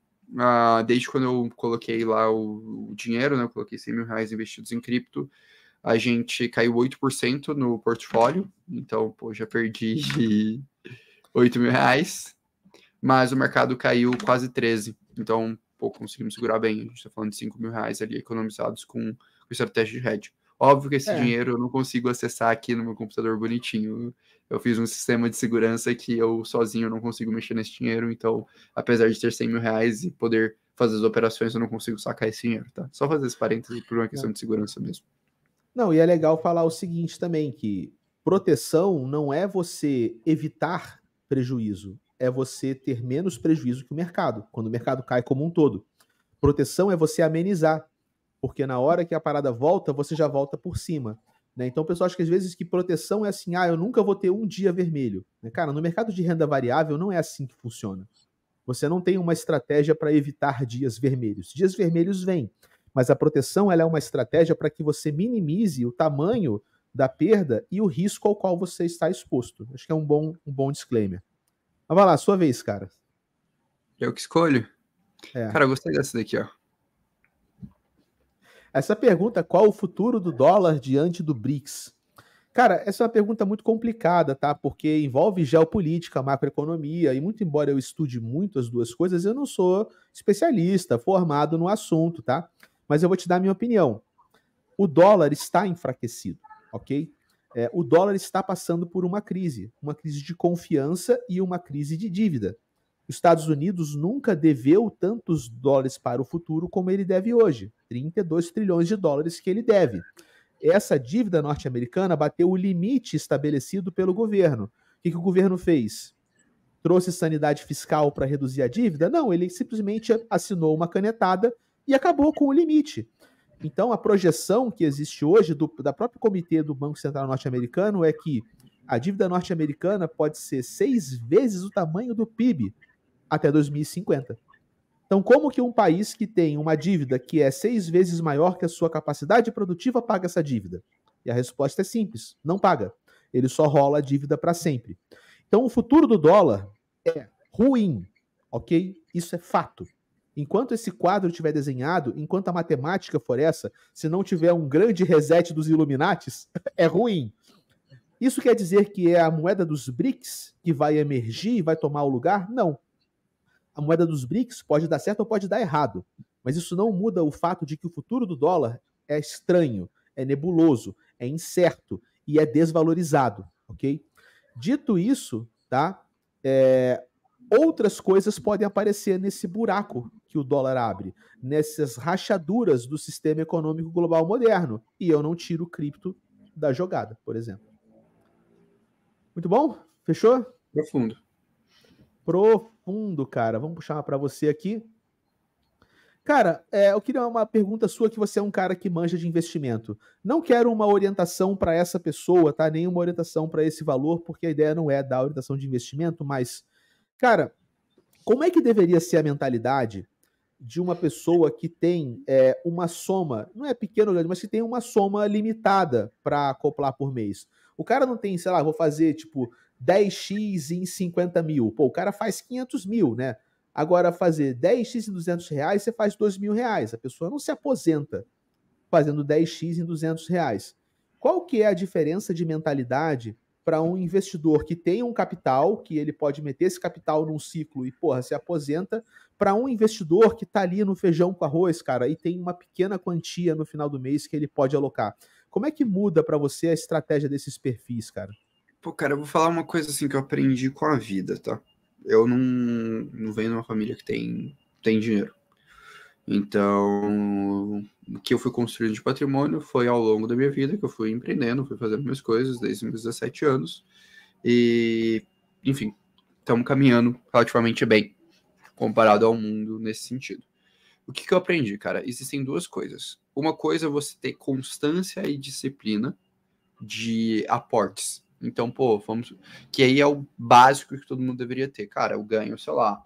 Desde quando eu coloquei lá o dinheiro, né, eu coloquei 100 mil reais investidos em cripto, a gente caiu 8% no portfólio, então, pô, já perdi 8 mil reais, mas o mercado caiu quase 13, então, pô, conseguimos segurar bem, a gente está falando de 5 mil reais ali economizados com estratégia de hedge. Óbvio que esse dinheiro eu não consigo acessar aqui no meu computador bonitinho. Eu fiz um sistema de segurança que eu sozinho não consigo mexer nesse dinheiro. Então, apesar de ter 100 mil reais e poder fazer as operações, eu não consigo sacar esse dinheiro, tá? Só fazer esse parênteses por uma questão de segurança mesmo. Não, e é legal falar o seguinte também, que proteção não é você evitar prejuízo, é você ter menos prejuízo que o mercado, quando o mercado cai como um todo. Proteção é você amenizar, porque na hora que a parada volta, você já volta por cima. Né? Então o pessoal acha que às vezes que proteção é assim, eu nunca vou ter um dia vermelho. Cara, no mercado de renda variável não é assim que funciona. Você não tem uma estratégia para evitar dias vermelhos. Dias vermelhos vêm, mas a proteção ela é uma estratégia para que você minimize o tamanho da perda e o risco ao qual você está exposto. Acho que é um bom disclaimer. Mas vai lá, sua vez, cara. Eu que escolho? Cara, eu gostei dessa daqui, ó. Essa pergunta, qual o futuro do dólar diante do BRICS? Cara, essa é uma pergunta muito complicada, tá? Porque envolve geopolítica, macroeconomia, e muito embora eu estude muito as duas coisas, eu não sou especialista, formado no assunto, tá? Mas eu vou te dar a minha opinião. O dólar está enfraquecido, ok? O dólar está passando por uma crise de confiança e uma crise de dívida. Os Estados Unidos nunca deveu tantos dólares para o futuro como ele deve hoje. 32 trilhões de dólares que ele deve. Essa dívida norte-americana bateu o limite estabelecido pelo governo. O que o governo fez? Trouxe sanidade fiscal para reduzir a dívida? Não, ele simplesmente assinou uma canetada e acabou com o limite. Então, a projeção que existe hoje da própria comitê do Banco Central norte-americano é que a dívida norte-americana pode ser 6 vezes o tamanho do PIB até 2050. Então, como que um país que tem uma dívida que é 6 vezes maior que a sua capacidade produtiva paga essa dívida? E a resposta é simples, não paga. Ele só rola a dívida para sempre. Então o futuro do dólar é ruim, ok? Isso é fato. Enquanto esse quadro estiver desenhado, enquanto a matemática for essa, se não tiver um grande reset dos Illuminatis, é ruim. Isso quer dizer que é a moeda dos BRICS que vai emergir e vai tomar o lugar? Não. A moeda dos BRICS pode dar certo ou pode dar errado, mas isso não muda o fato de que o futuro do dólar é estranho, é nebuloso, é incerto e é desvalorizado, ok? Dito isso, tá? Outras coisas podem aparecer nesse buraco que o dólar abre, nessas rachaduras do sistema econômico global moderno, e eu não tiro o cripto da jogada, por exemplo. Muito bom? Fechou? Profundo. Profundo, cara. Vamos puxar uma para você aqui. Cara, eu queria uma pergunta sua, que você é um cara que manja de investimento. Não quero uma orientação para essa pessoa, tá? Nem uma orientação para esse valor, porque a ideia não é dar orientação de investimento, mas, cara, como é que deveria ser a mentalidade de uma pessoa que tem uma soma, não é pequena ou grande, mas que tem uma soma limitada para acoplar por mês? O cara não tem, sei lá, vou fazer tipo 10x em 50 mil. Pô, o cara faz 500 mil, né? Agora, fazer 10x em 200 reais, você faz 2 mil reais. A pessoa não se aposenta fazendo 10x em 200 reais. Qual que é a diferença de mentalidade para um investidor que tem um capital, que ele pode meter esse capital num ciclo e, porra, se aposenta, para um investidor que está ali no feijão com arroz, cara, e tem uma pequena quantia no final do mês que ele pode alocar? Como é que muda para você a estratégia desses perfis, cara? Pô, cara, eu vou falar uma coisa assim que eu aprendi com a vida, tá? Eu não venho de uma família que tem dinheiro. Então, o que eu fui construindo de patrimônio foi ao longo da minha vida, que eu fui empreendendo, fui fazendo minhas coisas desde meus 17 anos. E, enfim, estamos caminhando relativamente bem comparado ao mundo nesse sentido. O que eu aprendi, cara? Existem duas coisas. Uma coisa é você ter constância e disciplina de aportes. Então, pô, que aí é o básico que todo mundo deveria ter. Cara, eu ganho, sei lá,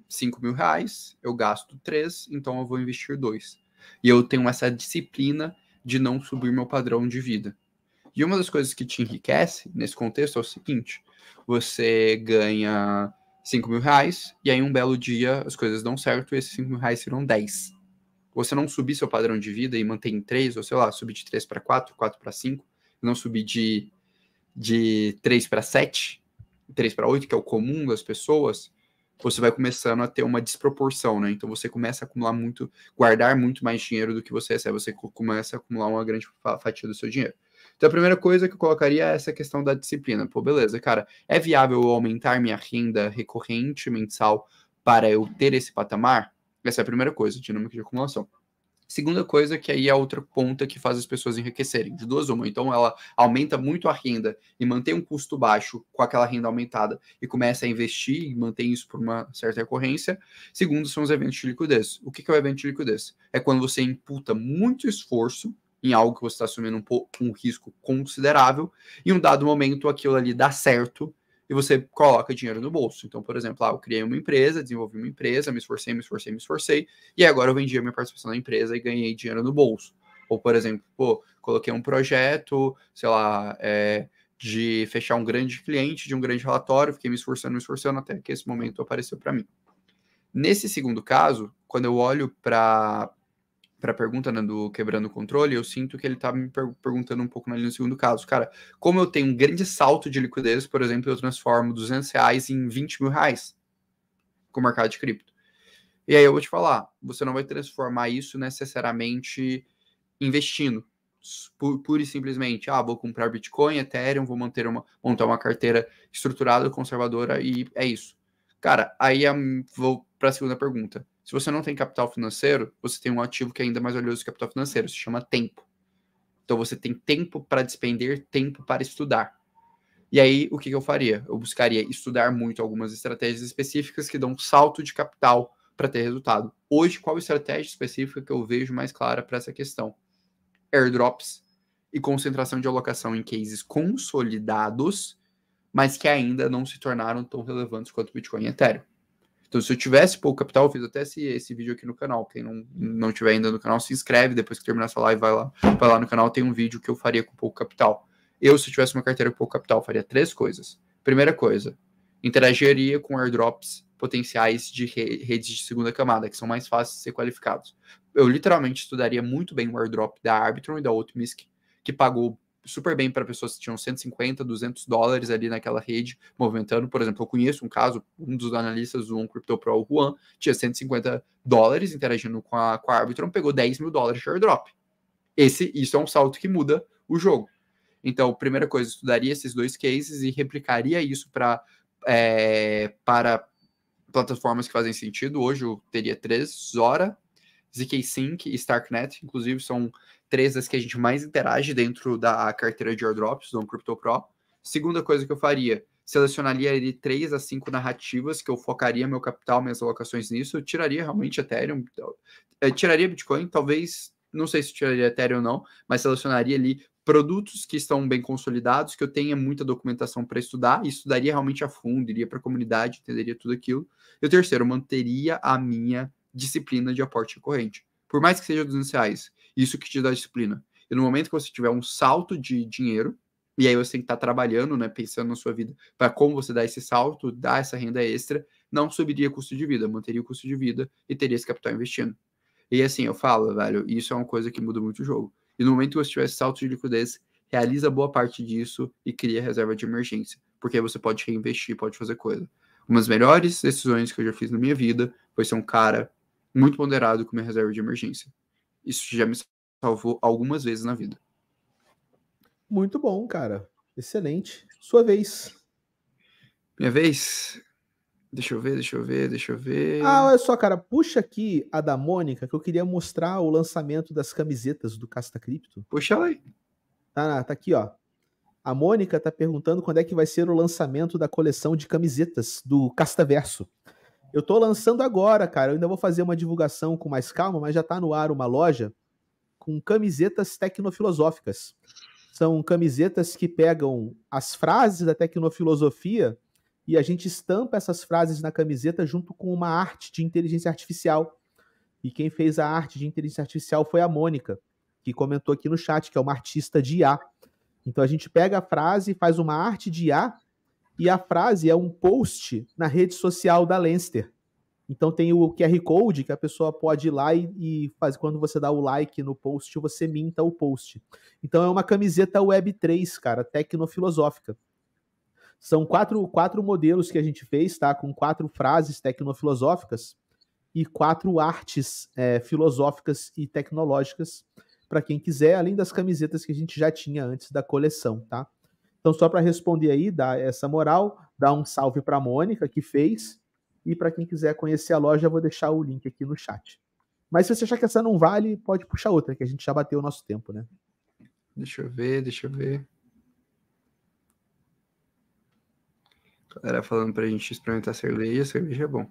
5 mil reais, eu gasto 3, então eu vou investir 2. E eu tenho essa disciplina de não subir meu padrão de vida. E uma das coisas que te enriquece nesse contexto é o seguinte: você ganha 5 mil reais, e aí um belo dia as coisas dão certo e esses 5 mil reais serão 10. Você não subir seu padrão de vida e mantém em 3, ou sei lá, subir de 3 para 4, 4 para 5, não subir de 3 para 7, 3 para 8, que é o comum das pessoas, você vai começando a ter uma desproporção, né? Então você começa a acumular muito, guardar muito mais dinheiro do que você recebe, você começa a acumular uma grande fatia do seu dinheiro. Então a primeira coisa que eu colocaria é essa questão da disciplina. Pô, beleza, cara, é viável eu aumentar minha renda recorrente mensal para eu ter esse patamar? Essa é a primeira coisa, dinâmica de acumulação. Segunda coisa, que aí é a outra ponta que faz as pessoas enriquecerem, de duas uma. Então ela aumenta muito a renda e mantém um custo baixo com aquela renda aumentada e começa a investir e mantém isso por uma certa recorrência. Segundo, são os eventos de liquidez. O que é o evento de liquidez? É quando você imputa muito esforço em algo que você está assumindo um risco considerável, e em um dado momento aquilo ali dá certo e você coloca dinheiro no bolso. Então, por exemplo, eu criei uma empresa, desenvolvi uma empresa, me esforcei, e agora eu vendi a minha participação na empresa e ganhei dinheiro no bolso. Ou, por exemplo, coloquei um projeto, sei lá, de fechar um grande cliente, de um grande relatório, fiquei me esforçando, até que esse momento apareceu para mim. Nesse segundo caso, quando eu olho para a pergunta, né, do quebrando o controle, eu sinto que ele tá me perguntando um pouco ali no segundo caso. Cara, como eu tenho um grande salto de liquidez, por exemplo, eu transformo 200 reais em 20 mil reais com o mercado de cripto. E aí eu vou te falar, você não vai transformar isso necessariamente investindo. Pura e simplesmente, vou comprar Bitcoin, Ethereum, vou montar uma carteira estruturada, conservadora, e é isso. Cara, aí vou para a segunda pergunta. Se você não tem capital financeiro, você tem um ativo que é ainda mais valioso que capital financeiro, se chama tempo. Então você tem tempo para despender, tempo para estudar. E aí, o que eu faria? Eu buscaria estudar muito algumas estratégias específicas que dão um salto de capital para ter resultado. Hoje, qual estratégia específica que eu vejo mais clara para essa questão? Airdrops e concentração de alocação em cases consolidados, mas que ainda não se tornaram tão relevantes quanto Bitcoin e Ethereum. Então, se eu tivesse pouco capital, eu fiz até esse vídeo aqui no canal. Quem não tiver ainda no canal, se inscreve. Depois que terminar essa live, vai lá no canal. Tem um vídeo que eu faria com pouco capital. Se eu tivesse uma carteira com pouco capital, faria 3 coisas. Primeira coisa, interagiria com airdrops potenciais de redes de segunda camada, que são mais fáceis de ser qualificados. Eu literalmente estudaria muito bem o airdrop da Arbitrum e da Optimisc, que pagou super bem para pessoas que tinham 150, 200 dólares ali naquela rede, movimentando. Por exemplo, eu conheço um caso, um dos analistas do OnCryptoPro, o Juan, tinha 150 dólares interagindo com a Arbitrum, pegou 10 mil dólares de airdrop. Isso é um salto que muda o jogo. Então, primeira coisa, estudaria esses 2 cases e replicaria isso para plataformas que fazem sentido. Hoje eu teria 3, Zora, ZK-Sync e Starknet, inclusive são 3 das que a gente mais interage dentro da carteira de airdrops do OnCryptoPro. Segunda coisa que eu faria, selecionaria ali 3 a 5 narrativas que eu focaria meu capital, minhas alocações nisso. Eu tiraria realmente Ethereum, tiraria Bitcoin, talvez, não sei se tiraria Ethereum ou não, mas selecionaria ali produtos que estão bem consolidados, que eu tenha muita documentação para estudar, e estudaria realmente a fundo, iria para a comunidade, entenderia tudo aquilo. E o terceiro, manteria a minha disciplina de aporte recorrente. Por mais que seja R$200, isso que te dá disciplina. E no momento que você tiver um salto de dinheiro, e aí você tem que estar trabalhando, né, pensando na sua vida, para como você dar esse salto, dar essa renda extra, não subiria o custo de vida, manteria o custo de vida e teria esse capital investindo. E assim, eu falo, velho, isso é uma coisa que muda muito o jogo. E no momento que você tiver esse salto de liquidez, realiza boa parte disso e cria reserva de emergência. Porque aí você pode reinvestir, pode fazer coisa. Uma das melhores decisões que eu já fiz na minha vida foi ser um cara muito ponderado com minha reserva de emergência. Isso já me salvou algumas vezes na vida. Muito bom, cara. Excelente. Sua vez. Minha vez? Deixa eu ver. Olha só, cara, puxa aqui a da Mônica, que eu queria mostrar o lançamento das camisetas do Casta Cripto. Puxa ela aí. Tá aqui, ó. A Mônica tá perguntando quando é que vai ser o lançamento da coleção de camisetas do Castaverso. Eu tô lançando agora, cara. Eu ainda vou fazer uma divulgação com mais calma, mas já tá no ar uma loja com camisetas tecnofilosóficas. São camisetas que pegam as frases da tecnofilosofia e a gente estampa essas frases na camiseta junto com uma arte de inteligência artificial. E quem fez a arte de inteligência artificial foi a Mônica, que comentou aqui no chat, que é uma artista de IA. Então a gente pega a frase e faz uma arte de IA, e a frase é um post na rede social da Lenster. Então tem o QR Code que a pessoa pode ir lá e faz, quando você dá o like no post, você minta o post. Então é uma camiseta Web3, cara, tecnofilosófica. São quatro modelos que a gente fez, tá? Com 4 frases tecnofilosóficas e 4 artes filosóficas e tecnológicas para quem quiser, além das camisetas que a gente já tinha antes da coleção, tá? Então, só para responder aí, dar essa moral, dar um salve para a Mônica, que fez, e para quem quiser conhecer a loja, eu vou deixar o link aqui no chat. Mas se você achar que essa não vale, pode puxar outra, que a gente já bateu o nosso tempo, né? Deixa eu ver. Galera falando pra gente experimentar cerveja é bom.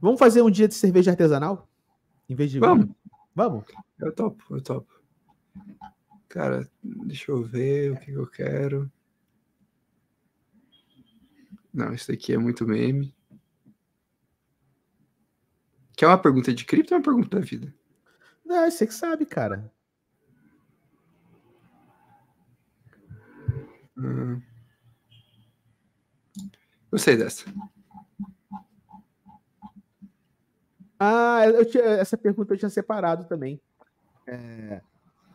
Vamos fazer um dia de cerveja artesanal? Em vez de Vamos. vinho? Vamos. Eu topo. Cara, deixa eu ver o que eu quero. Não, isso daqui é muito meme. Quer uma pergunta de cripto ou uma pergunta da vida? Não, você que sabe, cara. Gostei dessa. Essa pergunta eu tinha separado também.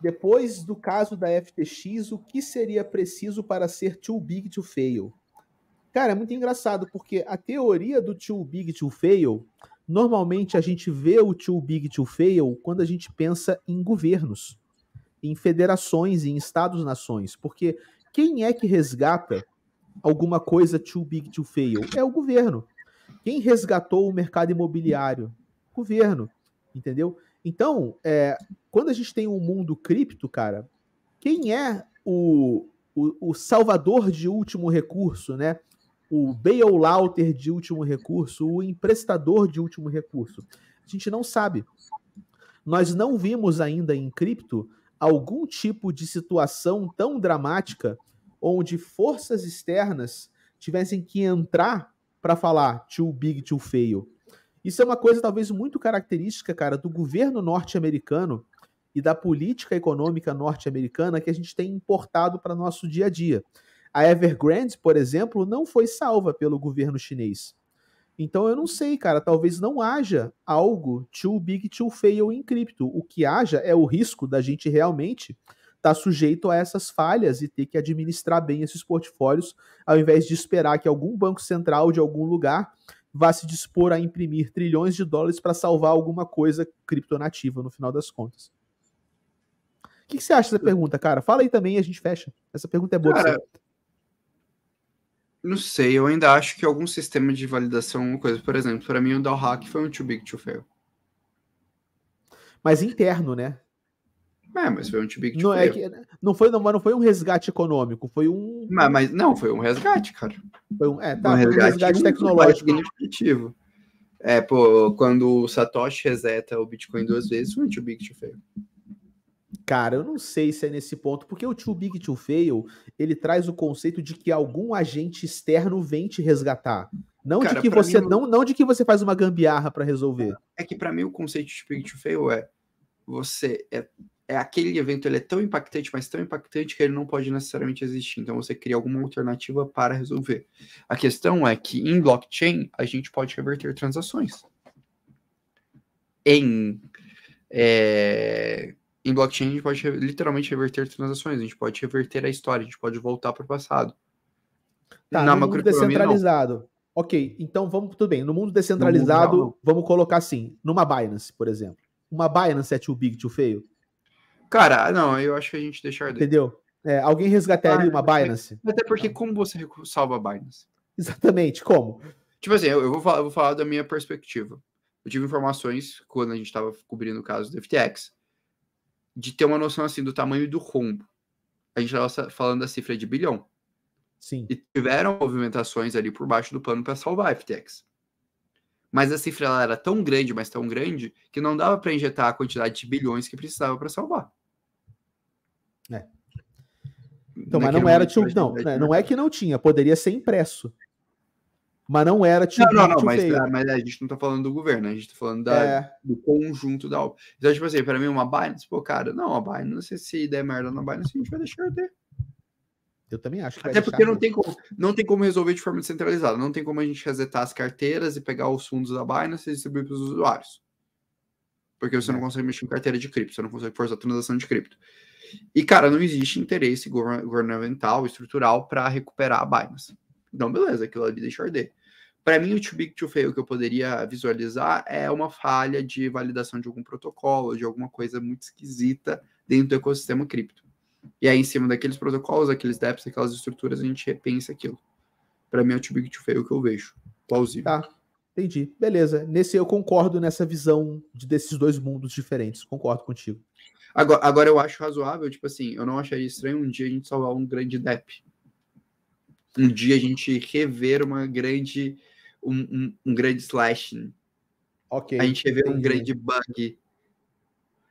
Depois do caso da FTX, o que seria preciso para ser too big to fail? Cara, é muito engraçado, porque a teoria do too big to fail, normalmente a gente vê o too big to fail quando a gente pensa em governos, em federações, em estados-nações, porque quem é que resgata alguma coisa too big to fail? É o governo. Quem resgatou o mercado imobiliário? O governo, entendeu? Então, quando a gente tem um mundo cripto, cara, quem é o salvador de último recurso, né? O bailouter de último recurso, o emprestador de último recurso? A gente não sabe. Nós não vimos ainda em cripto algum tipo de situação tão dramática onde forças externas tivessem que entrar para falar too big to fail. Isso é uma coisa talvez muito característica, cara, do governo norte-americano e da política econômica norte-americana que a gente tem importado para nosso dia a dia. A Evergrande, por exemplo, não foi salva pelo governo chinês. Então eu não sei, cara, talvez não haja algo too big to fail em cripto. O que haja é o risco da gente realmente estar sujeito a essas falhas e ter que administrar bem esses portfólios, ao invés de esperar que algum banco central de algum lugar vá se dispor a imprimir trilhões de dólares para salvar alguma coisa criptonativa no final das contas. O que você acha dessa pergunta, cara? Fala aí também e a gente fecha. Essa pergunta é boa pra Cara, você. não sei, eu ainda acho que algum sistema de validação, uma coisa, por exemplo, para mim o DAO-Hack foi um too big to fail. Mas interno, né? Mas foi um too big to Não, fail. não foi um resgate econômico, foi um. Mas não, foi um resgate, cara. Foi um resgate tecnológico. Significativo. Quando o Satoshi reseta o Bitcoin 2 vezes, foi um too big to fail. Cara, eu não sei se é nesse ponto, porque o too big to fail, ele traz o conceito de que algum agente externo vem te resgatar. Não, cara, de que você não de que você faz uma gambiarra para resolver. É que para mim o conceito de too big to fail é aquele evento, ele é tão impactante, mas tão impactante que ele não pode necessariamente existir. Então você cria alguma alternativa para resolver. A questão é que em blockchain a gente pode reverter transações. Em blockchain, a gente pode literalmente reverter transações, a gente pode reverter a história, a gente pode voltar para o passado. Tá, no mundo descentralizado. Não. Ok, então tudo bem. No mundo descentralizado, vamos colocar assim, numa Binance, por exemplo. Uma Binance é too big to fail? Cara, não, eu acho que a gente deixa arder. Entendeu? Alguém resgataria uma Binance? Até porque como você salva a Binance? Exatamente, como? Tipo assim, eu vou falar da minha perspectiva. Eu tive informações, quando a gente estava cobrindo o caso do FTX, de ter uma noção assim do tamanho do rombo. A gente estava falando da cifra de bilhão. Sim. E tiveram movimentações ali por baixo do pano para salvar a FTX. Mas a cifra ela era tão grande, mas tão grande, que não dava para injetar a quantidade de bilhões que precisava para salvar. Então, mas não era não é que não tinha, poderia ser impresso. Mas não era mas a gente não tá falando do governo, a gente tá falando do conjunto da obra. Então, tipo assim, pra mim, uma Binance, a Binance, se der merda na Binance, a gente vai deixar de ter. Eu também acho que até porque não tem como resolver de forma descentralizada, não tem como a gente resetar as carteiras e pegar os fundos da Binance e distribuir para os usuários. Porque você não consegue mexer em carteira de cripto, você não consegue forçar a transação de cripto. E, cara, não existe interesse governamental, estrutural, para recuperar a Binance. Então, beleza, aquilo ali deixa arder. Para mim, o too big to fail que eu poderia visualizar é uma falha de validação de algum protocolo, de alguma coisa muito esquisita dentro do ecossistema cripto. E aí, em cima daqueles protocolos, aqueles dApps, aquelas estruturas, a gente repensa aquilo. Para mim, é o too big to fail que eu vejo. Plausível. Tá, entendi. Beleza. Eu concordo nessa visão desses dois mundos diferentes. Concordo contigo. Agora eu acho razoável, tipo assim, eu não acharia estranho um dia a gente salvar um grande dApp. Um dia a gente rever uma grande um grande slashing. Ok. A gente rever um grande bug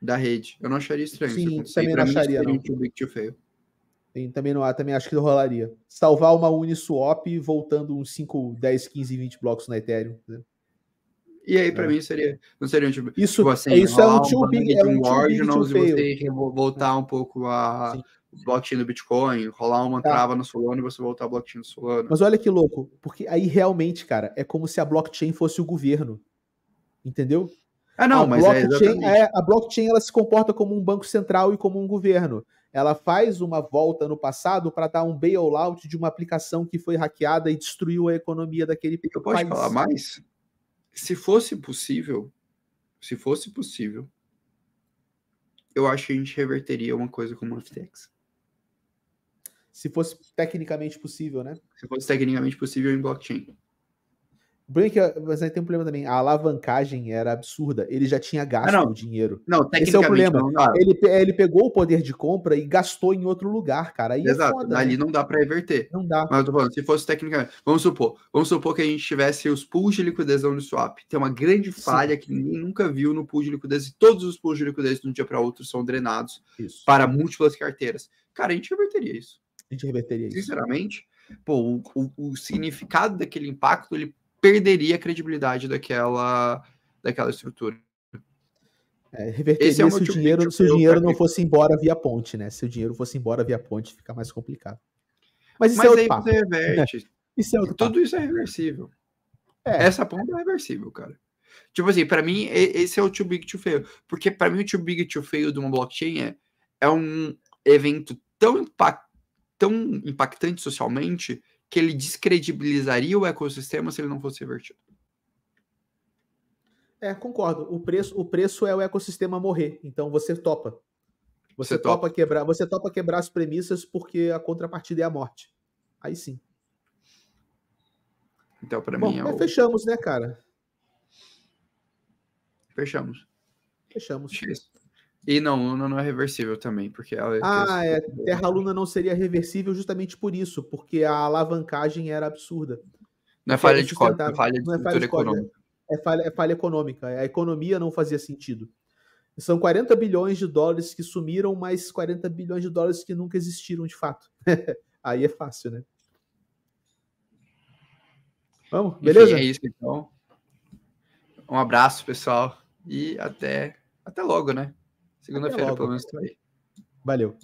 da rede. Eu não acharia estranho. Sim, também não acharia, não. Too big to fail. Também acho que rolaria. Salvar uma Uniswap voltando uns 5, 10, 15, 20 blocos na Ethereum. Né? E aí, pra mim, não seria um tipo... Isso, tipo assim, isso é um too big, Ordinals e você voltar um pouco a blockchain do Bitcoin, rolar uma trava no Solano e você voltar a blockchain do Solano. Mas olha que louco, porque aí realmente, cara, é como se a blockchain fosse o governo. Entendeu? A blockchain ela se comporta como um banco central e como um governo. Ela faz uma volta no passado para dar um bailout de uma aplicação que foi hackeada e destruiu a economia daquele país. Eu posso falar mais? Se fosse possível, eu acho que a gente reverteria uma coisa como o FTX. Se fosse tecnicamente possível, né? Se fosse tecnicamente possível em blockchain. Mas aí tem um problema também. A alavancagem era absurda. Ele já tinha gasto o dinheiro. Não, tecnicamente esse é o problema. Não dá. Ele pegou o poder de compra e gastou em outro lugar, cara. Aí exato, é foda, dali né? não dá para reverter. Não dá. Mas eu tô falando, se fosse tecnicamente... Vamos supor que a gente tivesse os pools de liquidez da Uniswap. Tem uma grande falha que ninguém nunca viu no pool de liquidez. E todos os pools de liquidez de um dia para outro são drenados para múltiplas carteiras. Cara, a gente reverteria isso. A gente reverteria isso. Sinceramente, o significado daquele impacto, ele perderia a credibilidade daquela estrutura. Reverteria se o dinheiro não fosse embora via ponte, né? Se o dinheiro fosse embora via ponte, fica mais complicado. Mas isso é outro papo. Você reverte. Isso é outro papo. Tudo isso é reversível. Essa ponta é reversível, cara. Tipo assim, pra mim, esse é o too big to fail. Porque pra mim, o too big to fail de uma blockchain é um evento tão impactante socialmente que ele descredibilizaria o ecossistema se ele não fosse revertido. Concordo. O preço é o ecossistema morrer. Então você topa. Você topa quebrar as premissas porque a contrapartida é a morte. Aí sim. Então, pra mim mas fechamos, né, cara? Fechamos. Isso. E não é reversível também, porque Terra Luna não seria reversível justamente por isso, porque a alavancagem era absurda. Não é falha de código, é falha de estrutura econômica. É falha econômica. A economia não fazia sentido. São 40 bilhões de dólares que sumiram, mas 40 bilhões de dólares que nunca existiram de fato. Aí é fácil, né? Vamos, beleza? Enfim, é isso, então. Um abraço, pessoal. E até logo, né? Segunda-feira, pelo menos, tô aí. Valeu.